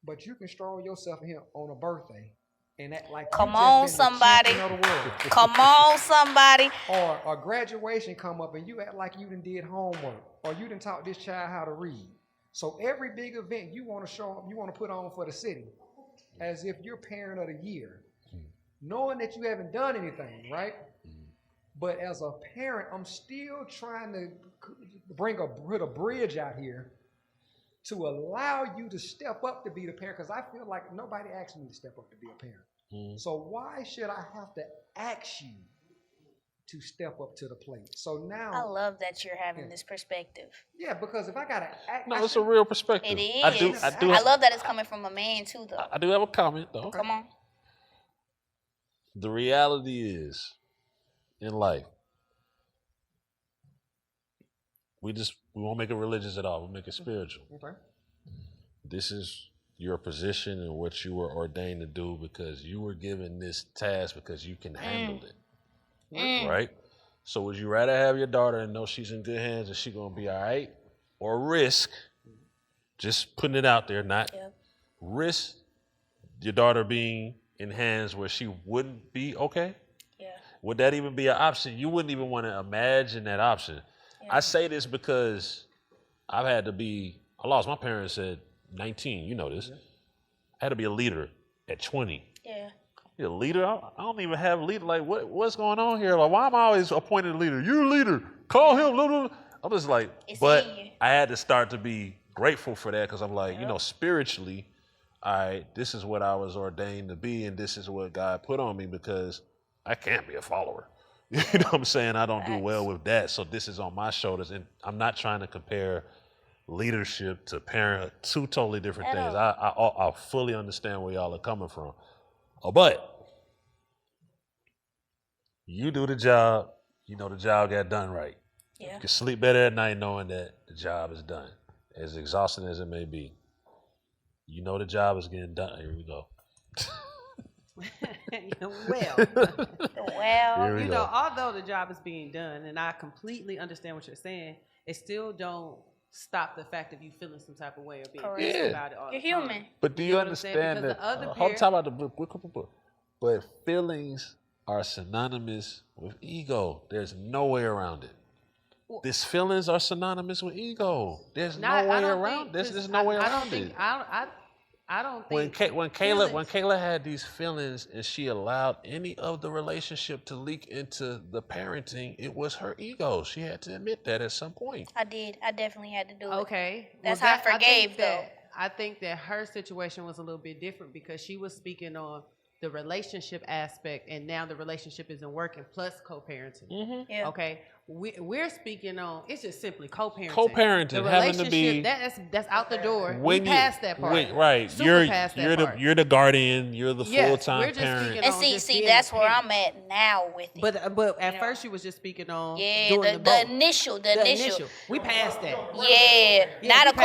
But you can stroll yourself in here on a birthday and act like Come you just on, been the somebody. champion of the world. Come on, somebody. Or graduation come up and you act like you done did homework, or you done taught this child how to read. So every big event you want to show up, you want to put on for the city, as if you're parent of the year, knowing that you haven't done anything, right? But as a parent, I'm still trying to put a bridge out here to allow you to step up to be the parent, because I feel like nobody asked me to step up to be a parent. So why should I have to ask you to step up to the plate? So now I love that you're having this perspective. Yeah, because if I gotta act, No, it's a real perspective. It is. I love that it's coming from a man too, though. I do have a comment though. Come on. The reality is, in life, we won't make it religious at all. We'll make it spiritual. Okay. This is your position and what you were ordained to do because you were given this task because you can handle it. Right? So would you rather have your daughter and know she's in good hands and she's going to be all right? Or risk, just putting it out there, not risk your daughter being in hands where she wouldn't be okay? Yeah. Would that even be an option? You wouldn't even want to imagine that option. Yeah. I say this because I lost my parents at 19, you know this. I had to be a leader at 20. Yeah. You're a leader? I don't even have a leader. Like, what's going on here? Like, why am I always appointed a leader? You're a leader. Call him. Blah, blah, blah. I'm just like, but I had to start to be grateful for that because I'm like, spiritually, all right, this is what I was ordained to be, and this is what God put on me because I can't be a follower. You know what I'm saying? I don't do well with that. So this is on my shoulders, and I'm not trying to compare leadership to parent, two totally different things. I fully understand where y'all are coming from. But you do the job, you know the job got done right. Yeah. You can sleep better at night knowing that the job is done. As exhausting as it may be. You know the job is getting done. Here we go. Although the job is being done, and I completely understand what you're saying, it still don't stop the fact of you feeling some type of way or being pissed about it all the time. You're human. But do you understand that? Hold on, talk about the book. But feelings are synonymous with ego. There's no way around it. These feelings are synonymous with ego. There's no way around it. There's no way around it. I don't think when Kayla had these feelings and she allowed any of the relationship to leak into the parenting, it was her ego. She had to admit that at some point. I did. I definitely had to do it. Okay. That's how I forgave, though. I think that her situation was a little bit different because she was speaking on the relationship aspect, and now the relationship isn't working, plus co-parenting. Mm-hmm. Yeah. Okay. We're speaking on, it's just simply co-parenting. Co-parenting, having to be that's out the door. We passed that part. Right. You're the guardian. You're the full-time parent. And see, that's where I'm at now with it. But at first you was just speaking on the initial. We passed that. Yeah. Now the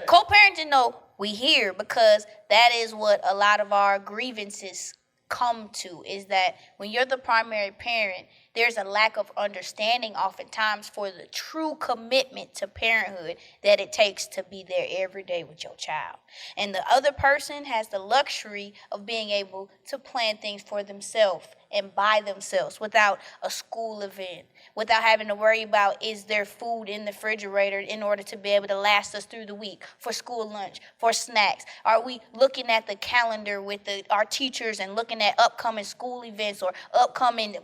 co-parenting though, we here because that is what a lot of our grievances come to, is that when you're the primary parent, there's a lack of understanding oftentimes for the true commitment to parenthood that it takes to be there every day with your child. And the other person has the luxury of being able to plan things for themselves and by themselves without a school event, without having to worry about is there food in the refrigerator in order to be able to last us through the week, for school lunch, for snacks. Are we looking at the calendar with our teachers and looking at upcoming school events or upcoming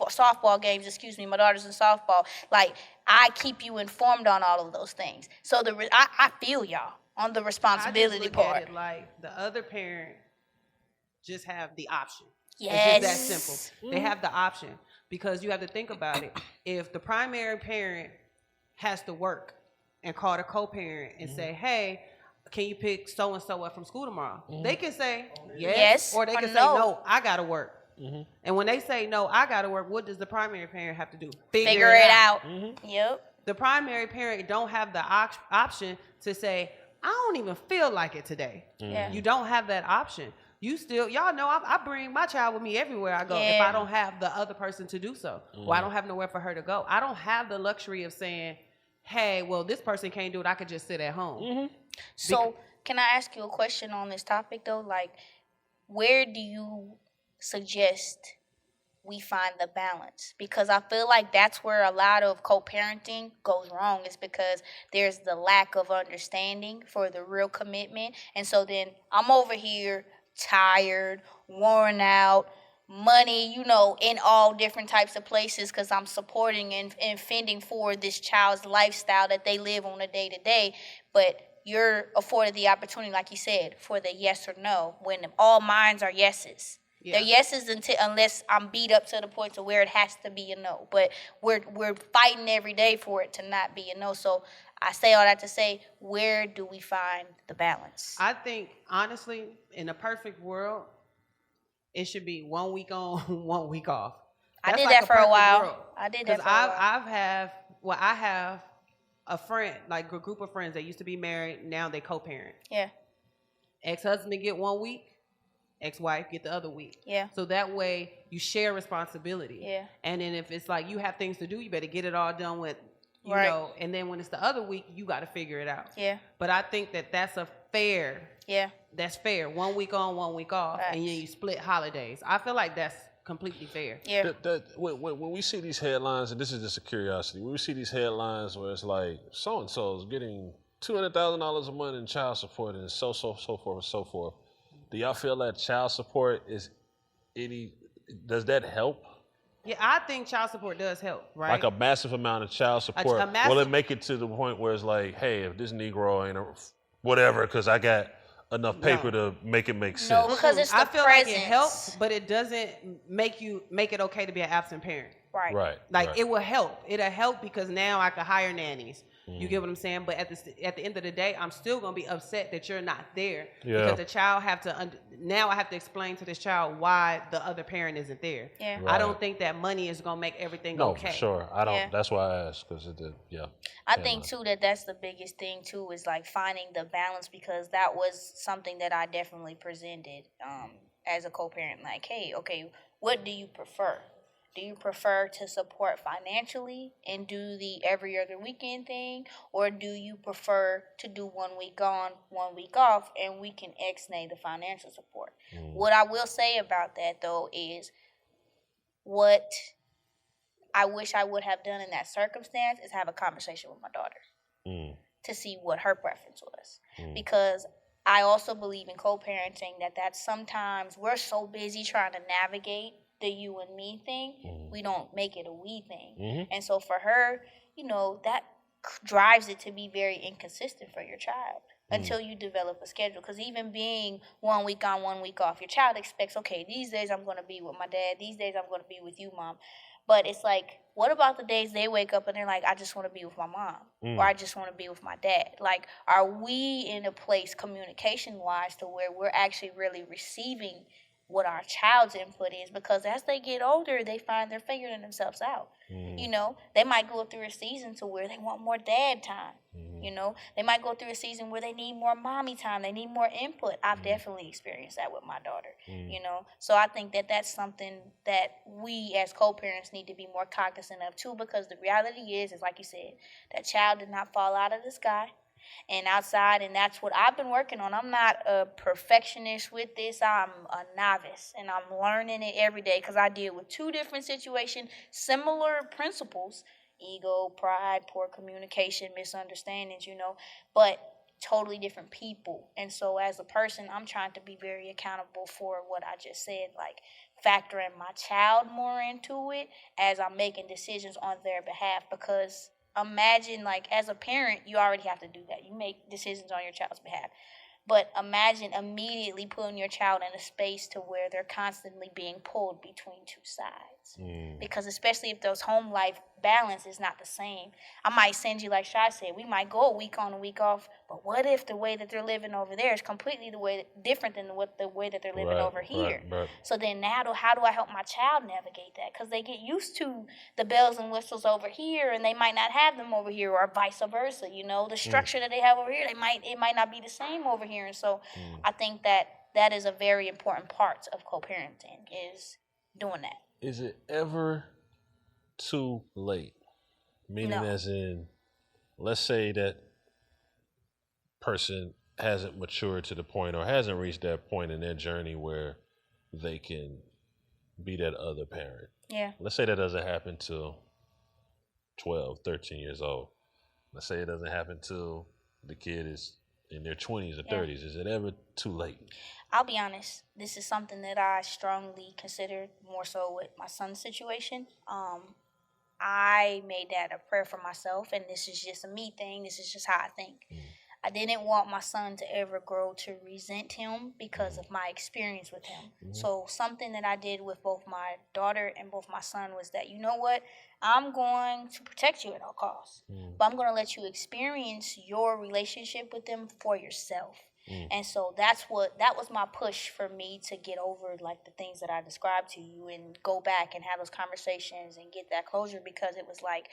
softball games, my daughter's in softball. Like, I keep you informed on all of those things. So I feel y'all on the responsibility part. At it like the other parent just have the option. Yes. It's just that simple. They have the option because you have to think about it. If the primary parent has to work and call the co-parent and say, hey, can you pick so-and-so up from school tomorrow? They can say yes, or they can say, no, I got to work. And when they say, no, I got to work, what does the primary parent have to do? Figure it out. Yep. The primary parent don't have the option to say, I don't even feel like it today. Yeah. You don't have that option. You still, y'all know, I bring my child with me everywhere I go if I don't have the other person to do so. Or I don't have nowhere for her to go. I don't have the luxury of saying, hey, well, this person can't do it. I could just sit at home. So can I ask you a question on this topic, though? Like, where do you suggest we find the balance? Because I feel like that's where a lot of co-parenting goes wrong, is because there's the lack of understanding for the real commitment. And so then I'm over here tired, worn out, money, in all different types of places because I'm supporting and fending for this child's lifestyle that they live on a day-to-day. But you're afforded the opportunity, like you said, for the yes or no, when all minds are yeses. They're yeses unless I'm beat up to the point to where it has to be a no. But we're fighting every day for it to not be a no. So I say all that to say, where do we find the balance? I think, honestly, in a perfect world, it should be 1 week on, 1 week off. I did that for a while. I have a friend, like a group of friends that used to be married. Now they co-parent. Yeah. Ex-husband get 1 week. Ex-wife get the other week. Yeah. So that way you share responsibility. Yeah. And then if it's like you have things to do, you better get it all done with, you know. And then when it's the other week, you got to figure it out. Yeah. But I think that's a fair. Yeah. That's fair. 1 week on, 1 week off, and then you split holidays. I feel like that's completely fair. Yeah. When we see these headlines, and this is just a curiosity, when we see these headlines where it's like so and so is getting $200,000 a month in child support and so forth and so forth. Do y'all feel that child support does that help? Yeah, I think child support does help, right? Like a massive amount of child support. Will it make it to the point where it's like, hey, if this Negro ain't whatever, because I got enough paper to make it make sense? No, because it's the presence. I feel like it helps, but it doesn't make it okay to be an absent parent. Right. Like it will help. It'll help because now I can hire nannies. You get what I'm saying? But at the end of the day, I'm still gonna be upset that you're not there because the child now I have to explain to this child why the other parent isn't there. Yeah. I don't think that money is gonna make everything okay. No, for sure. I don't. Yeah. That's why I asked, because it did. Yeah. I think too that's the biggest thing too, is like finding the balance, because that was something that I definitely presented as a co-parent. Like, hey, okay, what do you prefer? Do you prefer to support financially and do the every other weekend thing? Or do you prefer to do 1 week on, 1 week off, and we can ex-nay the financial support? What I will say about that, though, is what I wish I would have done in that circumstance is have a conversation with my daughter to see what her preference was. Because I also believe in co-parenting that sometimes we're so busy trying to navigate the you and me thing, we don't make it a we thing. And so for her, that drives it to be very inconsistent for your child until you develop a schedule. Because even being 1 week on, 1 week off, your child expects, okay, these days I'm going to be with my dad, these days I'm going to be with you, Mom. But it's like, what about the days they wake up and they're like, I just want to be with my mom, or I just want to be with my dad? Like, are we in a place communication-wise to where we're actually really receiving what our child's input is? Because as they get older, they find they're figuring themselves out. They might go through a season to where they want more dad time. They might go through a season where they need more mommy time. They need more input. I've definitely experienced that with my daughter. So I think that's something that we as co-parents need to be more cognizant of too, because the reality is like you said, that child did not fall out of the sky and outside, and that's what I've been working on. I'm not a perfectionist with this. I'm a novice, and I'm learning it every day because I deal with two different situations, similar principles: ego, pride, poor communication, misunderstandings, but totally different people. And so as a person, I'm trying to be very accountable for what I just said, like factoring my child more into it as I'm making decisions on their behalf, because imagine, like, as a parent, you already have to do that. You make decisions on your child's behalf. But imagine immediately putting your child in a space to where they're constantly being pulled between two sides. balance. Because especially if those home life balance is not the same, I might send you, like Shy said, we might go a week on, a week off, but what if the way that they're living over there is completely different than the way that they're living over here? Right. So then now, how do I help my child navigate that? Because they get used to the bells and whistles over here, and they might not have them over here, or vice versa. You know, the structure that they have over here, it might not be the same over here. And so I think that is a very important part of co-parenting, is doing that. Is it ever too late? Meaning, No. as in, let's say that person hasn't matured to the point or hasn't reached that point in their journey where they can be that other parent. Yeah. Let's say that doesn't happen till 12, 13 years old. Let's say it doesn't happen till the kid is in their 20s or 30s. Is it ever too late? I'll be honest. This is something that I strongly considered, more so with my son's situation. I made that a prayer for myself, and this is just a me thing. This is just how I think. I didn't want my son to ever grow to resent him because of my experience with him. So something that I did with both my daughter and both my son was that, you know what, I'm going to protect you at all costs, but I'm going to let you experience your relationship with them for yourself. And so that was my push for me to get over like the things that I described to you and go back and have those conversations and get that closure, because it was like,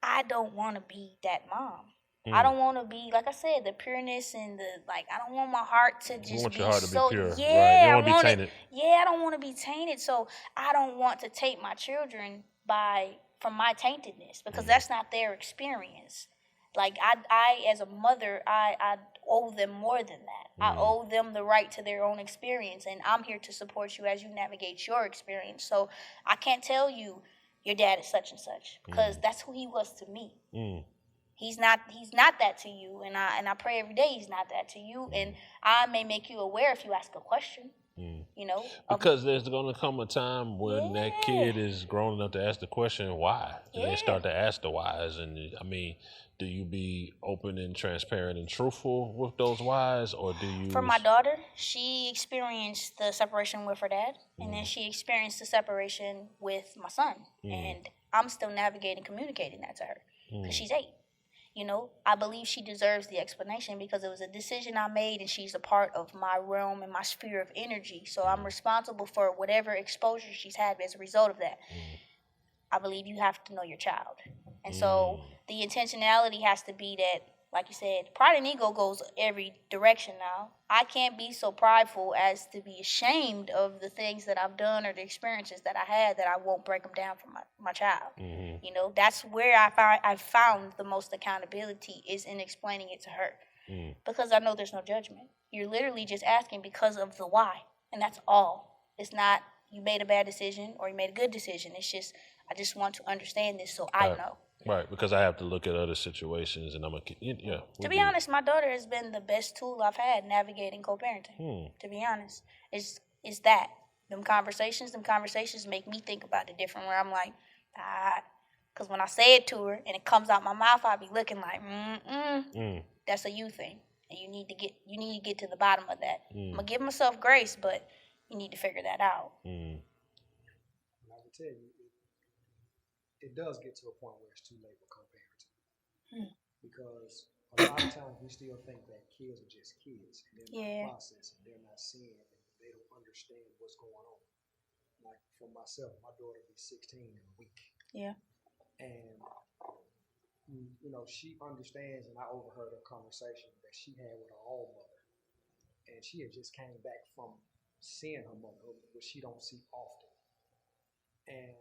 I don't want to be that mom. I don't want to be, like I said, the pureness and I don't want my heart to just want be your heart to be so, pure, right? yeah, You don't wanna be tainted. I don't want to be tainted. So I don't want to take my children from my taintedness, because that's not their experience. Like I as a mother, I owe them more than that. I owe them the right to their own experience, and I'm here to support you as you navigate your experience. So I can't tell you your dad is such and such, because that's who he was to me. He's not that to you, and I pray every day he's not that to you. And I may make you aware if you ask a question. You know, because there's going to come a time when that kid is grown enough to ask the question why, and they start to ask the whys. And I mean, do you be open and transparent and truthful with those whys, or do you? For my daughter, she experienced the separation with her dad, and then she experienced the separation with my son, and I'm still navigating, communicating that to her, because she's 8. You know, I believe she deserves the explanation, because it was a decision I made, and she's a part of my realm and my sphere of energy. So I'm responsible for whatever exposure she's had as a result of that. I believe you have to know your child. And so the intentionality has to be that, like you said, pride and ego goes every direction now. I can't be so prideful as to be ashamed of the things that I've done or the experiences that I had, that I won't break them down for my child. You know, that's where I found the most accountability, is in explaining it to her. Because I know there's no judgment. You're literally just asking because of the why. And that's all. It's not you made a bad decision or you made a good decision. It's just, I just want to understand this so I know. Right, because I have to look at other situations, and I'm To be honest, my daughter has been the best tool I've had navigating co-parenting. To be honest, it's that them conversations make me think about it different. Where I'm like, because when I say it to her and it comes out my mouth, I be looking like, that's a you thing, and you need to get to the bottom of that. I'm gonna give myself grace, but you need to figure that out. And I would tell you, it does get to a point where it's too late for co-parenting. Because a lot of times we still think that kids are just kids, and they're not processing, they're not seeing, and they don't understand what's going on. Like for myself, my daughter will be 16 in a week. Yeah. And you know, she understands, and I overheard a conversation that she had with her own mother, and she had just came back from seeing her mother, which she don't see often. And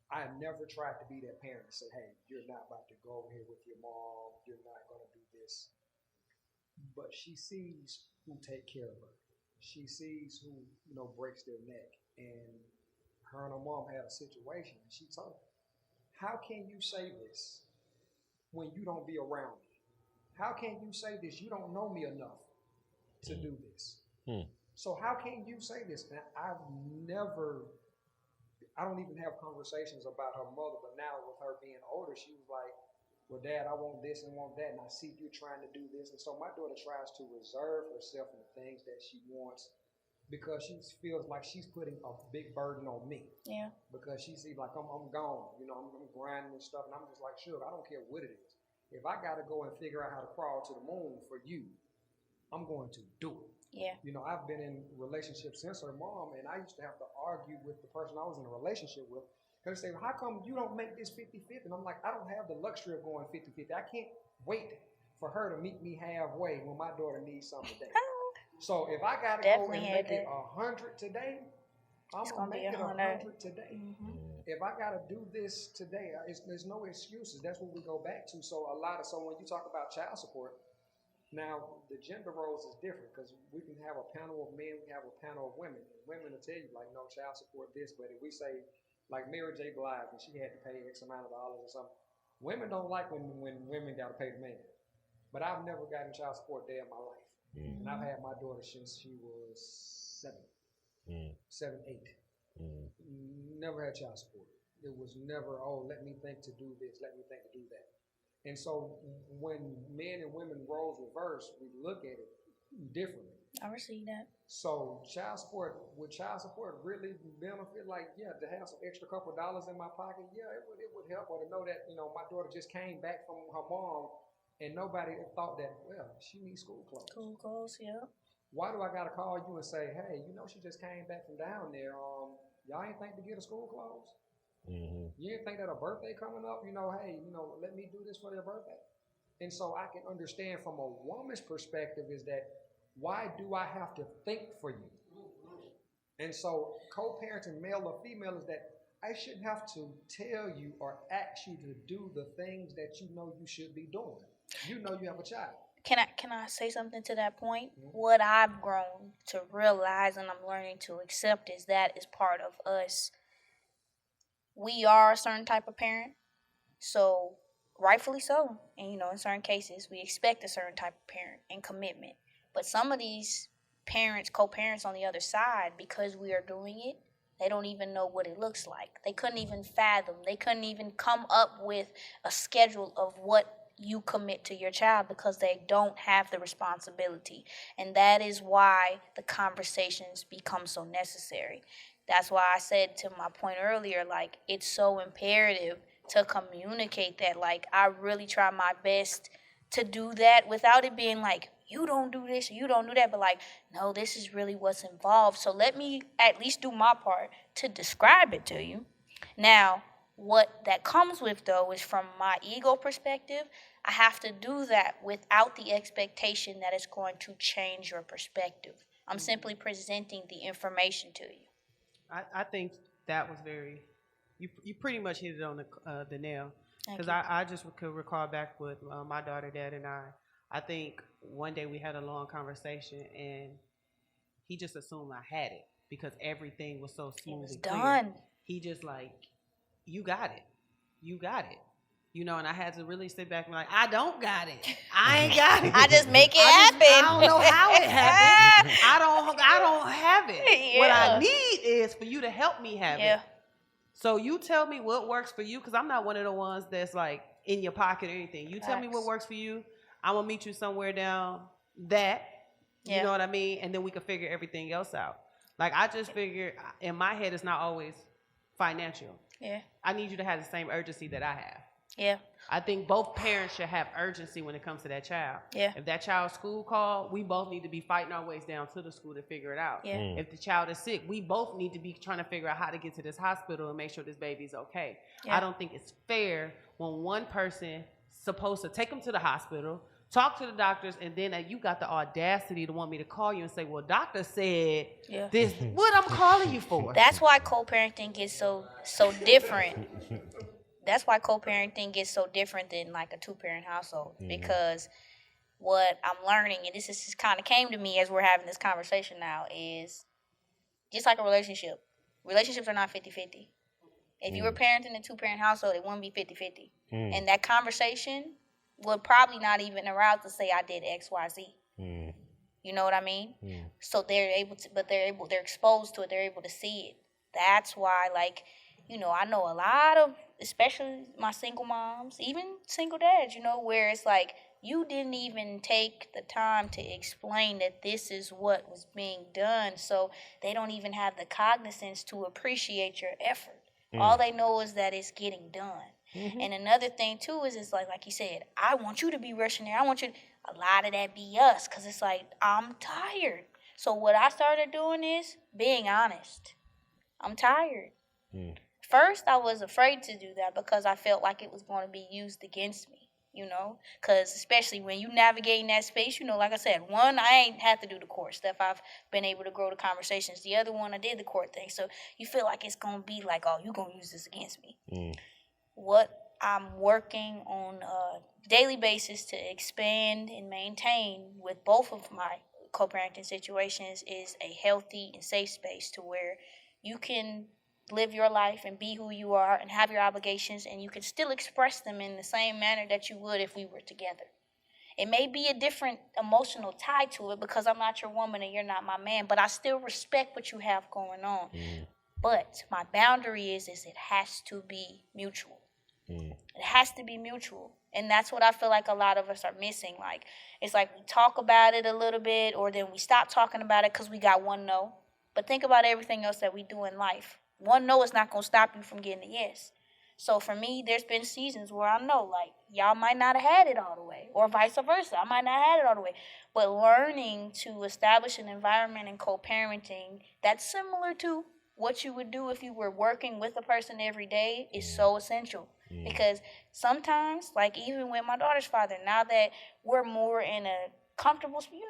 I have never tried to be that parent and say, hey, you're not about to go over here with your mom, you're not going to do this. But she sees who take care of her. She sees who, you know, breaks their neck. And her mom had a situation, and she told her, how can you say this when you don't be around me? How can you say this? You don't know me enough to do this. So how can you say this? And I don't even have conversations about her mother, but now with her being older, she was like, well, Dad, I want this and want that, and I see you trying to do this. And so my daughter tries to reserve herself in the things that she wants because she feels like she's putting a big burden on me. Yeah. Because she sees like I'm gone, you know, I'm grinding and stuff, and I'm just like, sure, I don't care what it is. If I got to go and figure out how to crawl to the moon for you, I'm going to do it. Yeah. You know, I've been in relationships since her mom, and I used to have to argue with the person I was in a relationship with. Because they say, well, how come you don't make this 50-50? And I'm like, I don't have the luxury of going 50-50. I can't wait for her to meet me halfway when my daughter needs something today. So if I got to go and make it 100 today, I'm going to make it 100 today. Mm-hmm. If I got to do this today, there's no excuses. That's what we go back to. So when you talk about child support, now the gender roles is different because we can have a panel of men, we have a panel of women. And women will tell you like, no, child support this, but if we say like Mary J. Blige and she had to pay X amount of dollars or something, women don't like when women got to pay the man. But I've never gotten child support day in my life. Mm-hmm. And I've had my daughter since she was 7, 8. Never had child support. It was never, oh, let me think to do this, let me think to do that. And so when men and women roles reverse, we look at it differently. I receive that. So would child support really benefit? Like, yeah, to have some extra couple dollars in my pocket, yeah, it would help. Or to know that, you know, my daughter just came back from her mom and nobody thought that, well, she needs school clothes. School clothes, yeah. Why do I got to call you and say, hey, you know, she just came back from down there. Y'all ain't think to get her school clothes? Mm-hmm. You didn't think that a birthday coming up, you know, hey, you know, let me do this for your birthday. And so I can understand from a woman's perspective is that why do I have to think for you? And so co-parenting, male or female, is that I shouldn't have to tell you or ask you to do the things that you know you should be doing. You know you have a child. Can I say something to that point? Mm-hmm. What I've grown to realize and I'm learning to accept is that is part of us. We are a certain type of parent, so rightfully so. And, you know, in certain cases, we expect a certain type of parent and commitment. But some of these parents, co-parents on the other side, because we are doing it, they don't even know what it looks like. They couldn't even fathom. They couldn't even come up with a schedule of what you commit to your child because they don't have the responsibility. And that is why the conversations become so necessary. That's why I said to my point earlier, like, it's so imperative to communicate that. Like, I really try my best to do that without it being like, you don't do this, you don't do that, but like, no, this is really what's involved. So let me at least do my part to describe it to you. Now, what that comes with, though, is from my ego perspective, I have to do that without the expectation that it's going to change your perspective. I'm simply presenting the information to you. I think that was very, you pretty much hit it on the nail. Because I just could recall back with my daughter, dad, and I think one day we had a long conversation and he just assumed I had it because everything was so smooth and clear. Done. He just like, you got it. You got it. You know, and I had to really sit back and be like, I don't got it. I ain't got it. I just make it happen. I don't know how it happened. I don't have it. Yeah. What I need is for you to help me have it. So you tell me what works for you, because I'm not one of the ones that's like in your pocket or anything. You tell me what works for you. I'm going to meet you somewhere down that, you know what I mean? And then we can figure everything else out. Like, I just figure in my head, it's not always financial. Yeah. I need you to have the same urgency that I have. Yeah. I think both parents should have urgency when it comes to that child. Yeah. If that child's school called, we both need to be fighting our ways down to the school to figure it out. Yeah. If the child is sick, we both need to be trying to figure out how to get to this hospital and make sure this baby's okay. Yeah. I don't think it's fair when one person supposed to take them to the hospital, talk to the doctors, and then you got the audacity to want me to call you and say, well, doctor said this. What I'm calling you for? That's why co-parenting gets so different. That's why co-parenting gets so different than like a two-parent household. Because what I'm learning, and this is kind of came to me as we're having this conversation now, is just like a relationship. Relationships are not 50-50. If you were parenting a two-parent household, it wouldn't be 50-50. And that conversation would probably not even arouse to say I did X, Y, Z. You know what I mean? So they're able to, but they're exposed to it. They're able to see it. That's why, like, you know, I know a lot of, especially my single moms, even single dads, you know, where it's like you didn't even take the time to explain that this is what was being done, so they don't even have the cognizance to appreciate your effort. All they know is that it's getting done. And another thing too is it's like you said, I want you to be rushing there. I want you to, a lot of that be us, because it's like, I'm tired. So what I started doing is being honest. I'm tired. First, I was afraid to do that because I felt like it was going to be used against me, because especially when you navigate in that space, like I said, one, I ain't had to do the court stuff. I've been able to grow the conversations. The other one, I did the court thing. So you feel like it's going to be like, oh, you're going to use this against me. What I'm working on a daily basis to expand and maintain with both of my co-parenting situations is a healthy and safe space to where you can live your life and be who you are and have your obligations, and you can still express them in the same manner that you would if we were together. It may be a different emotional tie to it because I'm not your woman and you're not my man, but I still respect what you have going on. But my boundary is it has to be mutual. It has to be mutual. And that's what I feel like a lot of us are missing. Like, it's like we talk about it a little bit, or then we stop talking about it because we got one no. But think about everything else that we do in life. One no is not going to stop you from getting a yes. So for me, there's been seasons where I know, like, y'all might not have had it all the way, or vice versa. I might not have had it all the way. But learning to establish an environment in co-parenting that's similar to what you would do if you were working with a person every day is so essential. Because sometimes, like even with my daughter's father, now that we're more in a comfortable, we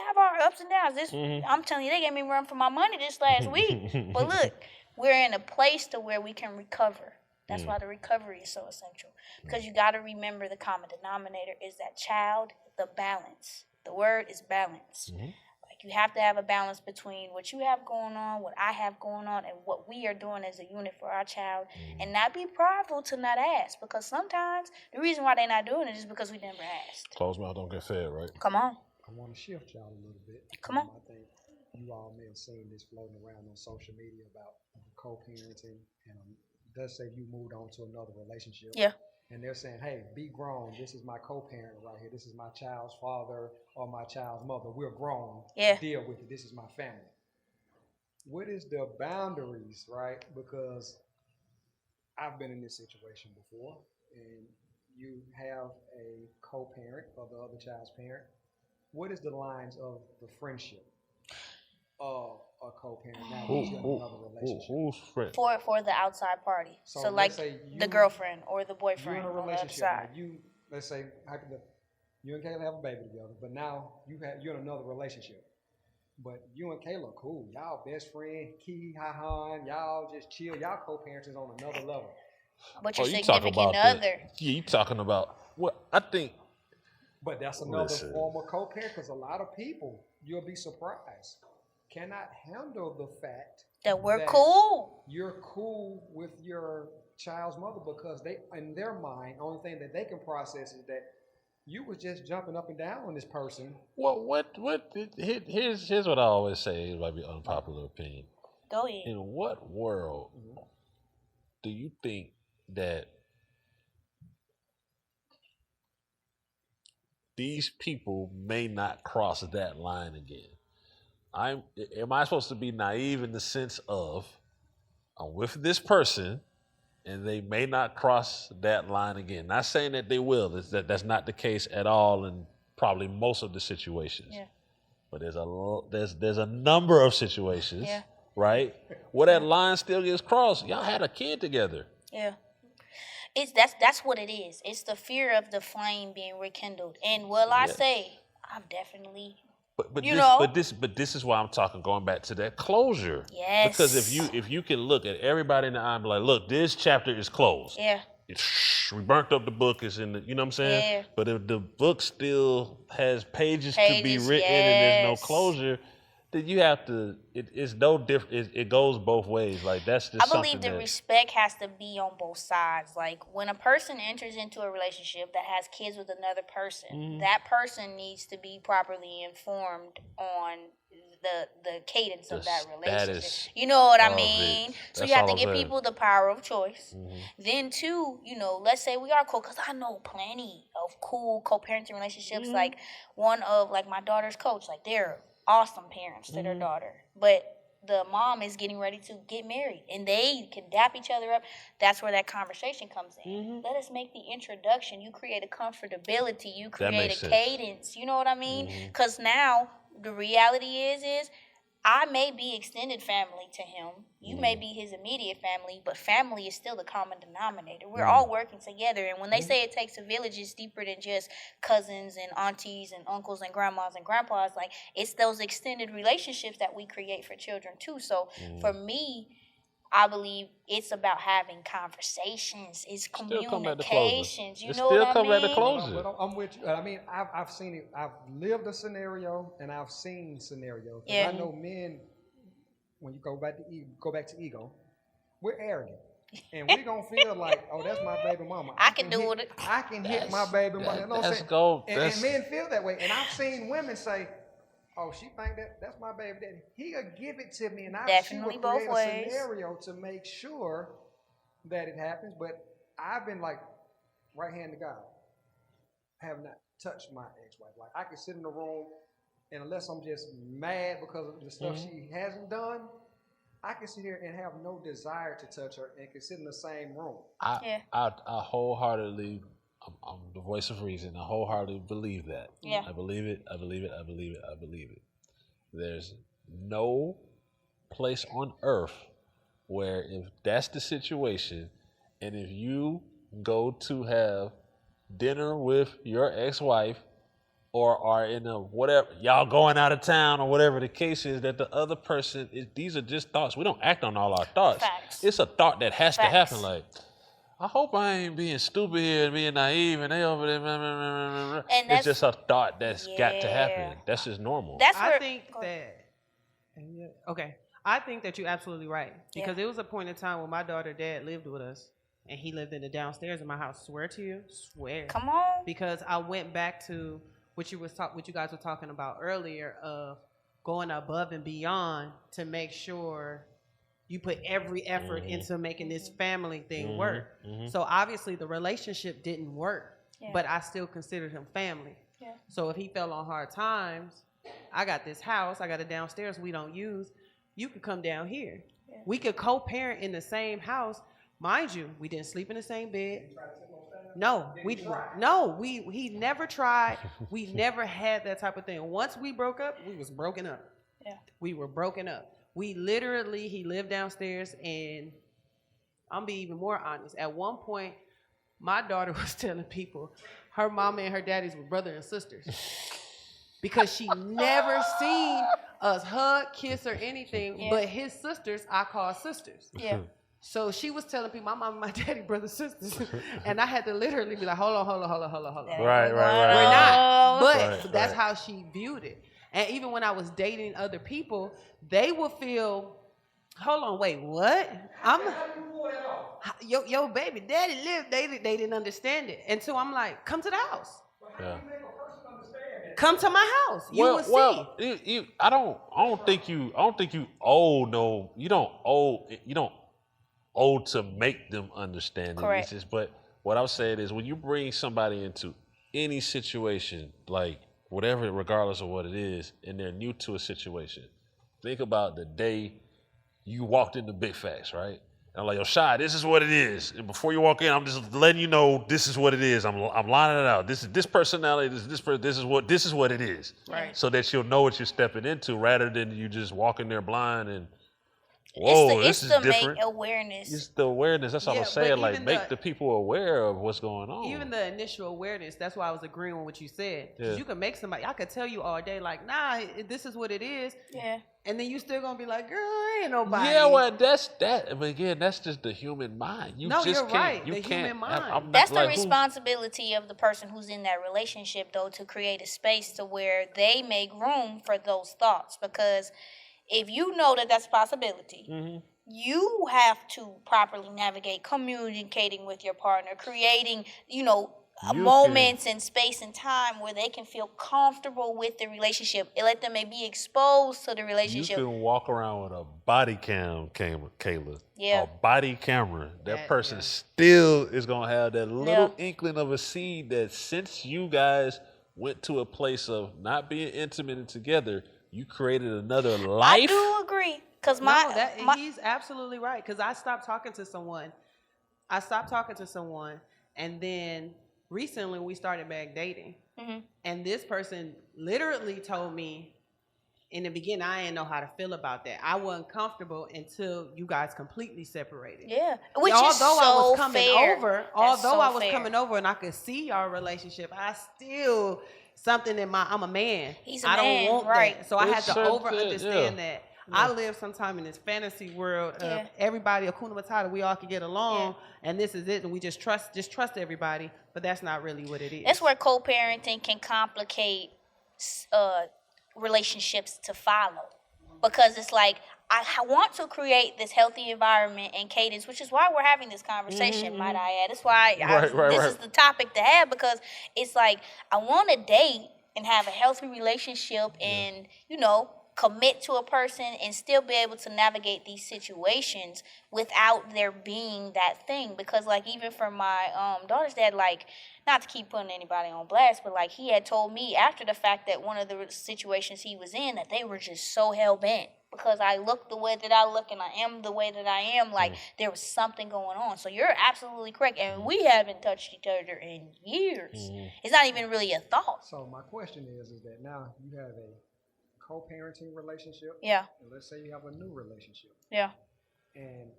have our ups and downs. I'm telling you, they gave me run for my money this last week. But look, we're in a place to where we can recover. That's why the recovery is so essential. Because you got to remember the common denominator is that child, the balance. The word is balance. Like, you have to have a balance between what you have going on, what I have going on, and what we are doing as a unit for our child. And not be prideful to not ask. Because sometimes the reason why they're not doing it is because we never asked. Closed mouth don't get fed, right? Come on. I want to shift y'all a little bit. Come on. I think you all may have seen this floating around on social media about co-parenting, and does say you moved on to another relationship. Yeah. And they're saying, hey, be grown. This is my co-parent right here. This is my child's father or my child's mother. We're grown. Yeah. Deal with it. This is my family. What is the boundaries, right? Because I've been in this situation before, and you have a co-parent of the other child's parent. What is the lines of the friendship of a co-parent now that you're in another relationship? Who's friend? For the outside party. So like the girlfriend or the boyfriend you're in a on the other relationship. side. Let's say you and Kayla have a baby together, but now you're in another relationship. But you and Kayla are cool. Y'all best friend, key, ha-han. Y'all just chill. Y'all co-parents is on another level. But your you significant talking about other. you talking about what I think. But that's another form of co-parent, because a lot of people, you'll be surprised, cannot handle the fact that we're cool. You're cool with your child's mother because they, in their mind, only thing that they can process is that you was just jumping up and down on this person. Well, here's what I always say. It might be unpopular opinion. Go ahead. In what world do you think that these people may not cross that line again? Am I supposed to be naive in the sense of I'm with this person and they may not cross that line again? Not saying that they will. That's not the case at all in probably most of the situations. Yeah. But there's a number of situations, right, where that line still gets crossed. Y'all had a kid together. Yeah. That's what it is. It's the fear of the flame being rekindled. And I say, I've definitely But this is why I'm talking, going back to that closure. Yes. Because if you can look at everybody in the eye and be like, look, this chapter is closed. Yeah. We burnt up the book. It's in the, you know what I'm saying? Yeah. But if the book still has pages to be written and there's no closure, then you have to. It's no different. It goes both ways. Like that's just. I believe the respect has to be on both sides. Like when a person enters into a relationship that has kids with another person, that person needs to be properly informed on the cadence of that That relationship. is You know what I of mean? it. So That's you have all to I'm give saying. people the power of choice. Mhm. Then too, let's say we are cool, because I know plenty of cool co-parenting relationships. Like one of like my daughter's coach, like they're awesome parents to their daughter, but the mom is getting ready to get married and they can dap each other up. That's where that conversation comes in. Let us make the introduction. You create a comfortability. You create makes a sense. cadence. You know what I mean? Because now the reality is I may be extended family to him. You may be his immediate family, but family is still the common denominator. We're all working together. And when they say it takes a village, it's deeper than just cousins and aunties and uncles and grandmas and grandpas. Like, it's those extended relationships that we create for children too. So for me, I believe it's about having conversations. It's Still come back to closure. communications. You It know still what I come back to mean? closure. But I'm with you. I mean, I've seen it. I've lived a scenario and I've seen scenarios. Yeah. I know men, when you go back to ego, we're arrogant. And we're going to feel like, oh, that's my baby mama. I can do hit, it. I can hit my baby mama. You know what I'm saying? Go. And men feel that way. And I've seen women say, oh, she think that's my baby daddy. He'll give it to me, and she will Definitely both create a ways. scenario to make sure that it happens. But I've been like, right hand to God, I have not touched my ex-wife. Like, I can sit in the room, and unless I'm just mad because of the stuff she hasn't done, I can sit here and have no desire to touch her and can sit in the same room. I wholeheartedly, I'm the voice of reason. I wholeheartedly believe that. Yeah. I believe it. There's no place on earth where, if that's the situation, and if you go to have dinner with your ex-wife or are in a whatever, y'all going out of town or whatever the case is, that the other person, these are just thoughts. We don't act on all our thoughts. Facts. It's a thought that has to Facts. happen. Like, I hope I ain't being stupid here and being naive and they over there. And it's just a thought that's got to happen. Yeah. That's just normal. That's where I think that you're absolutely right, because there was a point in time when my daughter dad lived with us, and he lived in the downstairs of my house. Swear to you, swear. Come on. Because I went back to what you guys were talking about earlier, of going above and beyond to make sure you put every effort into making this family thing work. So obviously the relationship didn't work, but I still considered him family. Yeah. So if he fell on hard times, I got this house, I got it downstairs we don't use. You could come down here. Yeah. We could co-parent in the same house. Mind you, we didn't sleep in the same bed. He never tried. We never had that type of thing. Once we broke up, we was broken up. Yeah. We were broken up. He lived downstairs, and I'm be even more honest. At one point, my daughter was telling people her mama and her daddies were brother and sisters. Because she never seen us hug, kiss, or anything, but his sisters, I call sisters. Yeah. So she was telling people, my mom and my daddy, brothers, sisters. And I had to literally be like, hold on. Right. We're not. But Right, that's how she viewed it. And even when I was dating other people, they would feel, hold on, wait, what? Yo, baby, daddy lived. They didn't understand it. And so I'm like, come to the house. Yeah. Come to my house. You will see. I don't think you don't owe to make them understand it. Correct. It's just, but what I'm saying is, when you bring somebody into any situation, like whatever, regardless of what it is, and they're new to a situation, think about the day you walked into Big Facts, right? And I'm like, yo, Shy, this is what it is. And before you walk in, I'm just letting you know this is what it is. I'm lining it out. This is this personality. This is what it is. Right. So that you'll know what you're stepping into, rather than you just walking there blind and, whoa, this is different. Make awareness. It's the awareness. That's all I'm saying. Like, make the people aware of what's going on. Even the initial awareness. That's why I was agreeing with what you said. Because you can make somebody. I could tell you all day, like, nah, this is what it is. Yeah. And then you still gonna be like, girl, ain't nobody. Yeah, well, that's that. I mean, again, that's just the human mind. You're right. You the can't, human mind. That's the responsibility of the person who's in that relationship, though, to create a space to where they make room for those thoughts. Because if you know that that's a possibility, you have to properly navigate communicating with your partner, creating, moments and space and time where they can feel comfortable with the relationship. It let them be exposed to the relationship. You can walk around with a body cam, Kayla. Yeah. A body camera. That person still is going to have that little inkling of a seed that since you guys went to a place of not being intimate and together, you created another life. I do agree. Because he's absolutely right. Because I stopped talking to someone. And then recently we started back dating. Mm-hmm. And this person literally told me in the beginning, I didn't know how to feel about that. I wasn't comfortable until you guys completely separated. Yeah. Which is so fair. Although I was coming over and I could see our relationship, I still, something in I'm a man. He's a man, don't want that. So I had to understand that. I live sometime in this fantasy world of everybody, Hakuna Matata, we all can get along, and this is it, and we just trust everybody, but that's not really what it is. That's where co-parenting can complicate relationships to follow, because it's like, I want to create this healthy environment and cadence, which is why we're having this conversation, might I add. That's why this is the topic to have, because it's like, I want to date and have a healthy relationship and, commit to a person and still be able to navigate these situations without there being that thing. Because like even for my daughter's dad, like, not to keep putting anybody on blast, but like he had told me after the fact that one of the situations he was in, that they were just so hell-bent because I look the way that I look and I am the way that I am, like there was something going on. So you're absolutely correct, and we haven't touched each other in years. It's not even really a thought. So my question is that now you have a co-parenting relationship. Yeah. And let's say you have a new relationship. Yeah. And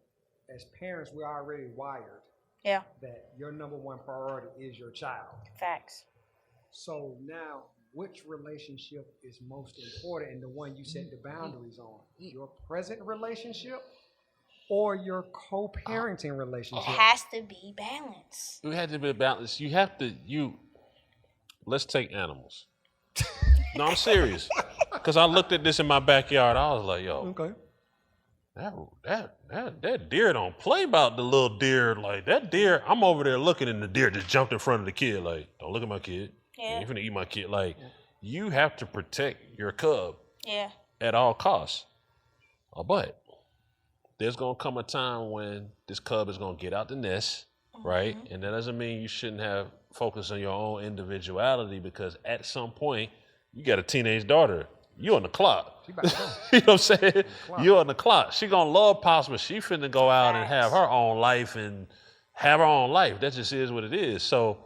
as parents, we're already wired. Yeah. That your number one priority is your child. Facts. So now, which relationship is most important and the one you set the boundaries on? Your present relationship or your co-parenting relationship? It has to be balanced. It has to be balanced. Let's take animals. No, I'm serious. Because I looked at this in my backyard. I was like, yo, okay, that deer don't play about the little deer. Like that deer, I'm over there looking and the deer just jumped in front of the kid. Like, don't look at my kid. Yeah. You ain't finna eat my kid. Like, you have to protect your cub. Yeah. At all costs. But there's gonna come a time when this cub is gonna get out the nest, right? And that doesn't mean you shouldn't have focus on your own individuality, because at some point you got a teenage daughter. You on the clock. She about to go. You know what I'm saying? You on the clock. She gonna love Pops, but she finna go out and have her own life and have her own life. That just is what it is. So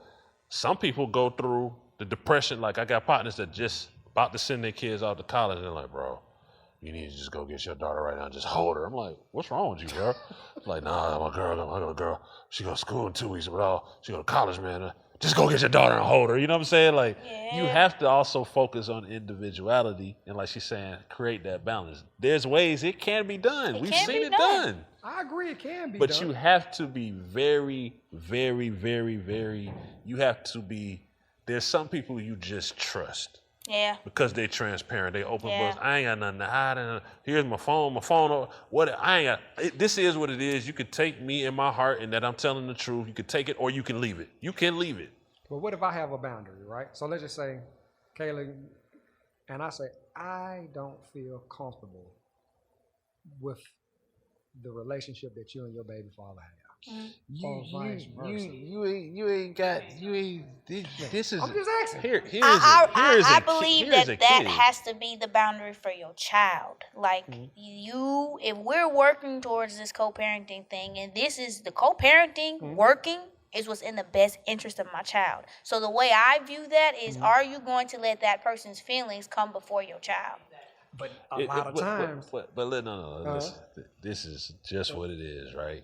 some people go through the depression. Like I got partners that just about to send their kids out to college and they're like, bro, you need to just go get your daughter right now and just hold her. I'm like, what's wrong with you, bro? Like, nah, my girl, she go to school in 2 weeks, but she go to college, man. Just go get your daughter and hold her. You know what I'm saying? Like, you have to also focus on individuality and, like she's saying, create that balance. There's ways it can be done. We've seen it done. I agree, it can be done. But you have to be very, very, very, very, you have to be, there's some people you just trust. Yeah. Because they're transparent. They open books. I ain't got nothing to hide. Here's my phone. This is what it is. You could take me and my heart and that I'm telling the truth. You could take it or you can leave it. You can leave it. But what if I have a boundary, right? So let's just say, Kayla, and I say, I don't feel comfortable with the relationship that you and your baby father have. This is. I'm just asking. I believe that has to be the boundary for your child. Like if we're working towards this co-parenting thing, and this is the co-parenting working is what's in the best interest of my child. So the way I view that is, are you going to let that person's feelings come before your child? But a lot of times. No. Listen, this is just what it is, right?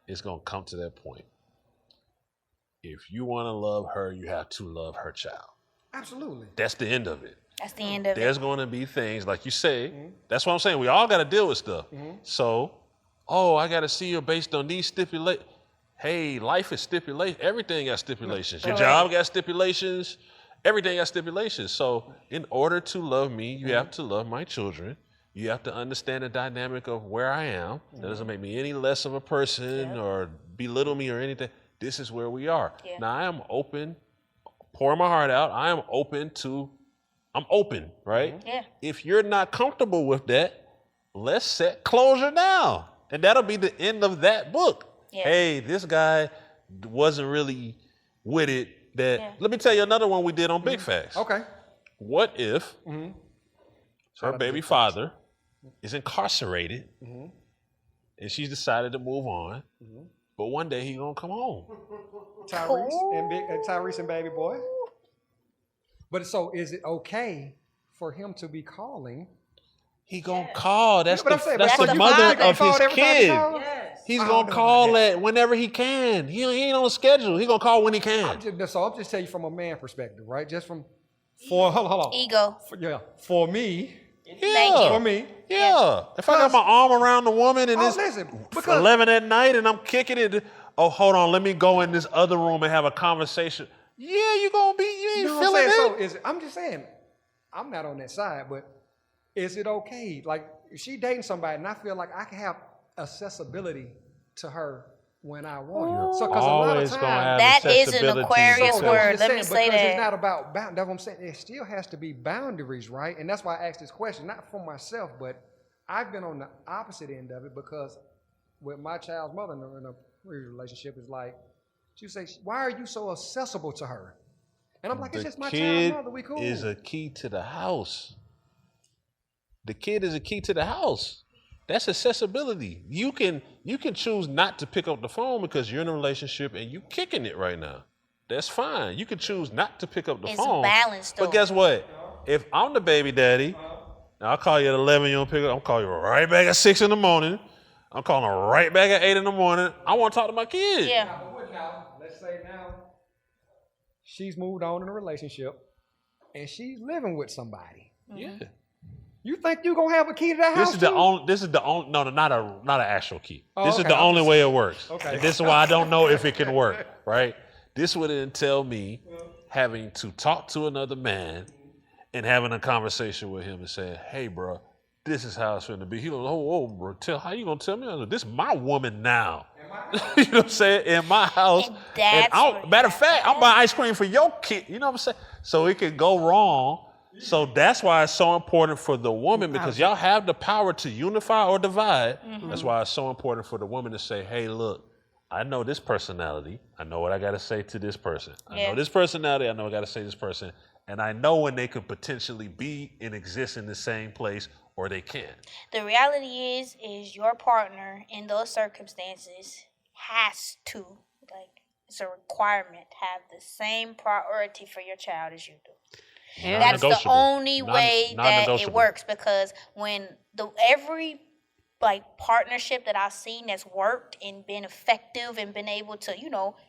It's going to come to that point. If you want to love her, you have to love her child. Absolutely. That's the end of it. That's the end of There's going to be things, like you say, that's what I'm saying. We all got to deal with stuff. So, I got to see you based on these stipulations. Hey, life is stipulation. Everything got stipulations. Your job got stipulations. Everything got stipulations. So in order to love me, you have to love my children. You have to understand the dynamic of where I am. That doesn't make me any less of a person or belittle me or anything. this is where we are. Yeah. Now I am open, pouring my heart out. I'm open, right? Yeah. If you're not comfortable with that, let's set closure now. And that'll be the end of that book. Yeah. Hey, this guy wasn't really with it. Let me tell you another one we did on Big Facts. Okay. What if her baby father is incarcerated and she's decided to move on, but one day he's gonna come home? Tyrese and baby boy. But so is it okay for him to be calling? He gonna call. That's Yeah, but the the mother father of his called every time he kid. called? Yes. He's I gonna don't know call about that whenever he can. He ain't on schedule. He gonna call when he can. I'm just telling you from a man perspective, right? Just from hold on. Ego. For me. Thank you. For me. Yeah. If I got my arm around the woman and it's listen, because 11 at night and I'm kicking it, hold on, let me go in this other room and have a conversation. Yeah, you ain't feeling it. So I'm just saying, I'm not on that side, but is it okay? Like, if she dating somebody and I feel like I can have accessibility to her when I want her. So, because a lot of Always gonna have That is an accessibility. Aquarius So- word. I'm just Let me saying, say because that. it's not about that's what I'm saying. It still has to be boundaries, right? And that's why I asked this question, not for myself, but I've been on the opposite end of it because with my child's mother in a previous relationship, is like she would say, "Why are you so accessible to her?" And I'm like, "It's just my child's mother. We cool." The kid is a key to the house. The kid is a key to the house. That's accessibility. You can choose not to pick up the phone because you're in a relationship and you kicking it right now. That's fine. You can choose not to pick up the It's phone. balanced, though. But guess what? If I'm the baby daddy, I'll call you at 11, you don't pick up. I'm calling you right back at 6 in the morning. I'm calling right back at 8 in the morning. I want to talk to my kid. Yeah. Now, let's say now she's moved on in a relationship and she's living with somebody. Yeah. You think you gonna have a key to that house? This is the only no, not an actual key. Oh, This is okay. the only way it works. Okay. And this is why I don't know if it can work, right? This would entail me having to talk to another man and having a conversation with him and saying, "Hey, bro, this is how it's going to be." He goes, "Oh, bro, how you gonna tell me? I go, this is my woman now." You know what I'm saying? In my house. And that's what matter of fact, I'm buying ice cream for your kid. You know what I'm saying? So it could go wrong. So that's why it's so important for the woman, because y'all have the power to unify or divide. That's why it's so important for the woman to say, "Hey, look, I know this personality. I know what I got to say to this person. I know this personality. I know I got to say to this person. And I know when they could potentially be and exist in the same place, or they can." The reality is your partner in those circumstances has to, like, it's a requirement, have the same priority for your child as you do. And That's the Non-negotiable. only way that it Non-negotiable. works, because when every partnership that I've seen that's worked and been effective and been able to,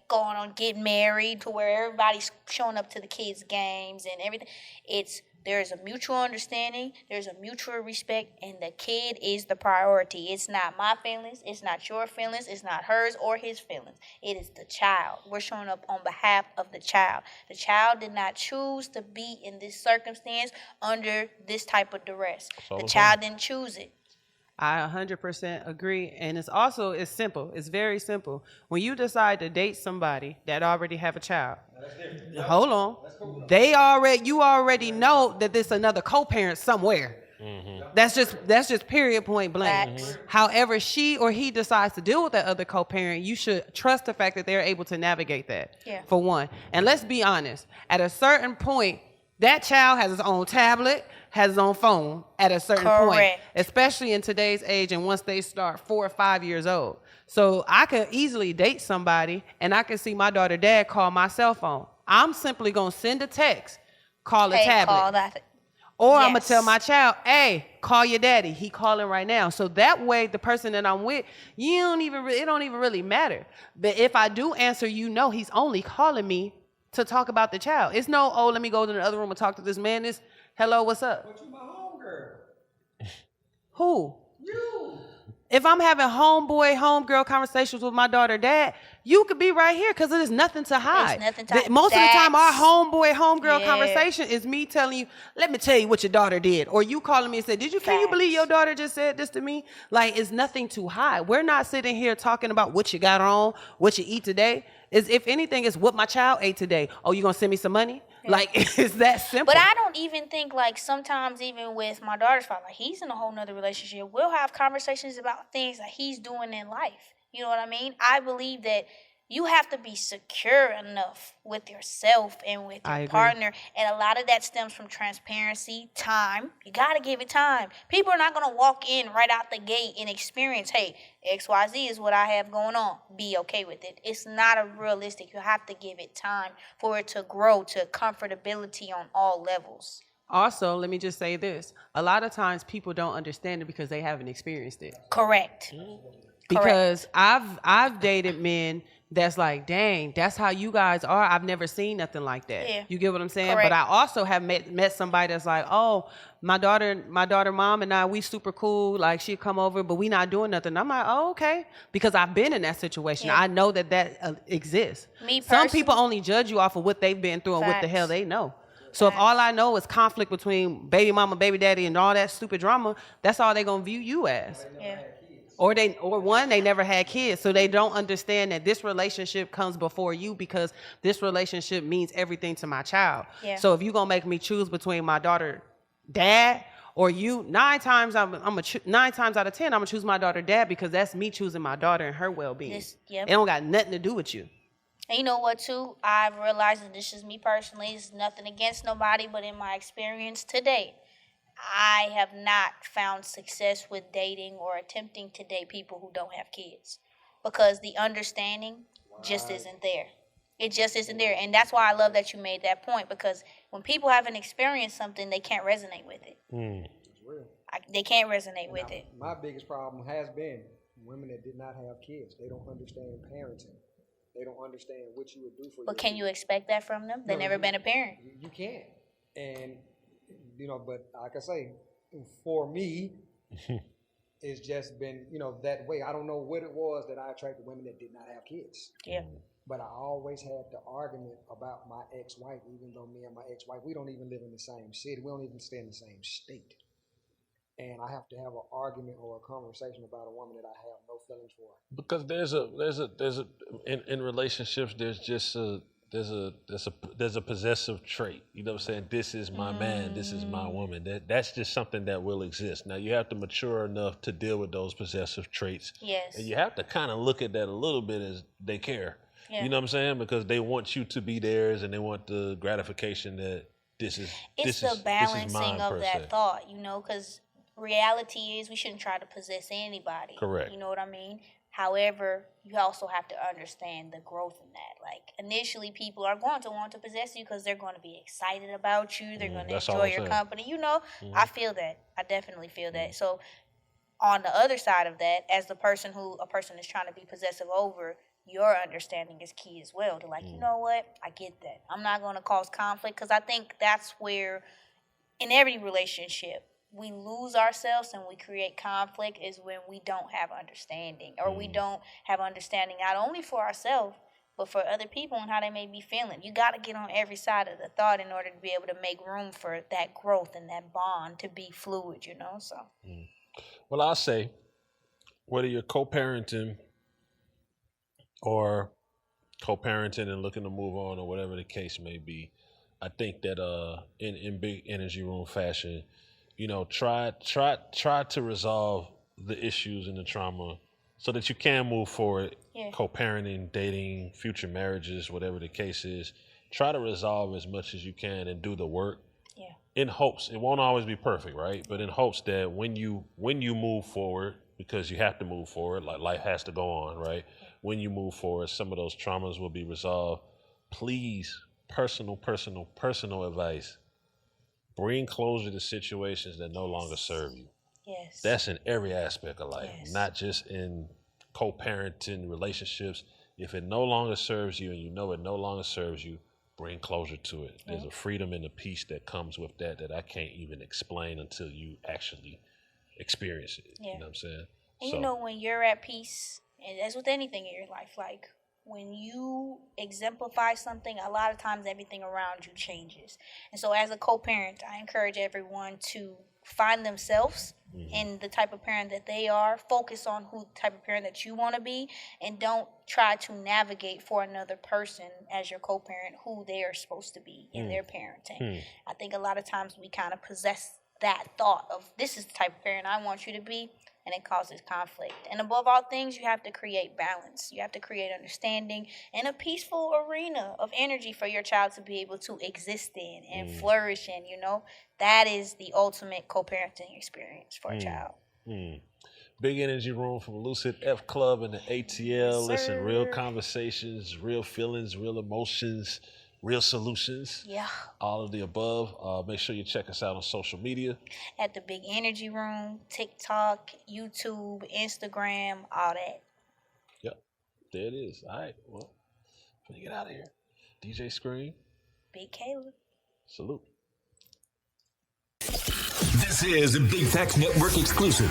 go on get married to where everybody's showing up to the kids' games and everything, there's a mutual understanding, there's a mutual respect, and the kid is the priority. It's not my feelings, it's not your feelings, it's not hers or his feelings. It is the child. We're showing up on behalf of the child. The child did not choose to be in this circumstance under this type of duress. The child didn't choose it. I 100% agree. And it's simple. It's very simple. When you decide to date somebody that already have a child, hold on. You already know that there's another co-parent somewhere. That's just period, point blank. However she or he decides to deal with that other co-parent, you should trust the fact that they're able to navigate that, for one. And let's be honest, at a certain point, that child has his own tablet, has his own phone at a certain point, especially in today's age and once they start 4 or 5 years old. So I could easily date somebody and I can see my daughter dad call my cell phone. I'm simply going to send a text, call a tablet. Call that. Or I'm going to tell my child, "Hey, call your daddy. He calling right now." So that way, the person that I'm with, it don't even really matter. But if I do answer, he's only calling me to talk about the child. It's no, let me go to the other room and talk to this man. It's, "Hello, what's up?" But you my homegirl. Who? You. If I'm having homeboy, homegirl conversations with my daughter dad, you could be right here because there's nothing to hide. There's nothing to hide. Most of the time, our homeboy, homegirl Yeah. conversation is me telling you, let me tell you what your daughter did. Or you calling me and say, can you believe your daughter just said this to me? Like, it's nothing to hide. We're not sitting here talking about what you got on, what you eat today. If anything, it's what my child ate today. Oh, you gonna send me some money? Yeah. Like, it's that simple. But I don't even think, like, sometimes even with my daughter's father, like, he's in a whole nother relationship. We'll have conversations about things that he's doing in life. You know what I mean? I believe that you have to be secure enough with yourself and with your partner. And a lot of that stems from transparency, time. You got to give it time. People are not going to walk in right out the gate and experience, hey, XYZ is what I have going on. Be okay with it. It's not a realistic. You have to give it time for it to grow to comfortability on all levels. Also, let me just say this. A lot of times people don't understand it because they haven't experienced it. Correct. Because I've dated men that's like, dang, that's how you guys are. I've never seen nothing like that. Yeah. You get what I'm saying? Correct. But I also have met somebody that's like, oh, my daughter mom and I, we super cool. Like, she'd come over, but we not doing nothing. I'm like, oh, okay. Because I've been in that situation. Yeah. I know that exists. Some people only judge you off of what they've been through and what the hell they know. So if all I know is conflict between baby mama, baby daddy, and all that stupid drama, that's all they're going to view you as. Yeah. Or they never had kids, so they don't understand that this relationship comes before you because this relationship means everything to my child. Yeah. So if you're gonna make me choose between my daughter dad or you, 9 times out of 10, I'm gonna choose my daughter dad because that's me choosing my daughter and her well-being. It don't got nothing to do with you. And you know what, too? I've realized that this is me personally. It's nothing against nobody, but in my experience today, I have not found success with dating or attempting to date people who don't have kids because the understanding just isn't there. It just isn't there. And that's why I love that you made that point because when people haven't experienced something, they can't resonate with it. It's real. They can't resonate with it. My biggest problem has been women that did not have kids. They don't understand parenting. They don't understand what you would do for. But can you expect that from them? They've never been a parent. You can't. And but like I say, for me, it's just been, that way. I don't know what it was that I attracted women that did not have kids. Yeah. But I always had the argument about my ex-wife, even though me and my ex-wife, we don't even live in the same city. We don't even stay in the same state. And I have to have an argument or a conversation about a woman that I have no feelings for. Because there's a in relationships, there's just there's a possessive trait. You know what I'm saying? This is my man. This is my woman. That's just something that will exist. Now, you have to mature enough to deal with those possessive traits. Yes. And you have to kind of look at that a little bit as they care. Yeah. You know what I'm saying? Because they want you to be theirs and they want the gratification that this is the balancing of that thought, because reality is we shouldn't try to possess anybody. Correct. You know what I mean? However, you also have to understand the growth in that. Like, initially, people are going to want to possess you because they're going to be excited about you. They're going to enjoy your company. I feel that. I definitely feel that. So, on the other side of that, as the person who a person is trying to be possessive over, your understanding is key as well. To like, you know what? I get that. I'm not going to cause conflict because I think that's where, in every relationship, we lose ourselves and we create conflict is when we don't have understanding or we don't have understanding not only for ourselves but for other people and how they may be feeling. You got to get on every side of the thought in order to be able to make room for that growth and that bond to be fluid, so. Well, I'll say whether you're co-parenting or co-parenting and looking to move on or whatever the case may be, I think that in big energy room fashion, try to resolve the issues and the trauma so that you can move forward, co-parenting, dating, future marriages, whatever the case is. Try to resolve as much as you can and do the work in hopes. It won't always be perfect, right? But in hopes that when you move forward, because you have to move forward, like life has to go on, right? When you move forward, some of those traumas will be resolved. Please, personal advice. Bring closure to situations that no longer serve you. Yes. That's in every aspect of life, not just in co-parenting relationships. If it no longer serves you and you know it no longer serves you, bring closure to it. There's a freedom and a peace that comes with that I can't even explain until you actually experience it. Yeah. You know what I'm saying? And So- you know, when you're at peace, and that's with anything in your life, like when you exemplify something, a lot of times everything around you changes. And so as a co-parent, I encourage everyone to find themselves in the type of parent that they are, focus on who type of parent that you want to be, and don't try to navigate for another person as your co-parent who they are supposed to be in their parenting. I think a lot of times we kind of possess that thought of, this is the type of parent I want you to be, and it causes conflict. And above all things, you have to create balance. You have to create understanding and a peaceful arena of energy for your child to be able to exist in and flourish in, you know. That is the ultimate co-parenting experience for a child. Big energy room from Lucid F Club and the ATL. Yes, Listen, real sir. conversations, real feelings, real emotions, real solutions. Yeah. All of the above. Make sure you check us out on social media. At the Big Energy Room, TikTok, YouTube, Instagram, all that. Yep, there it is. All right, well, let me get out of here. DJ Scream, Big Kayla. salute. This is a Big Facts Network exclusive.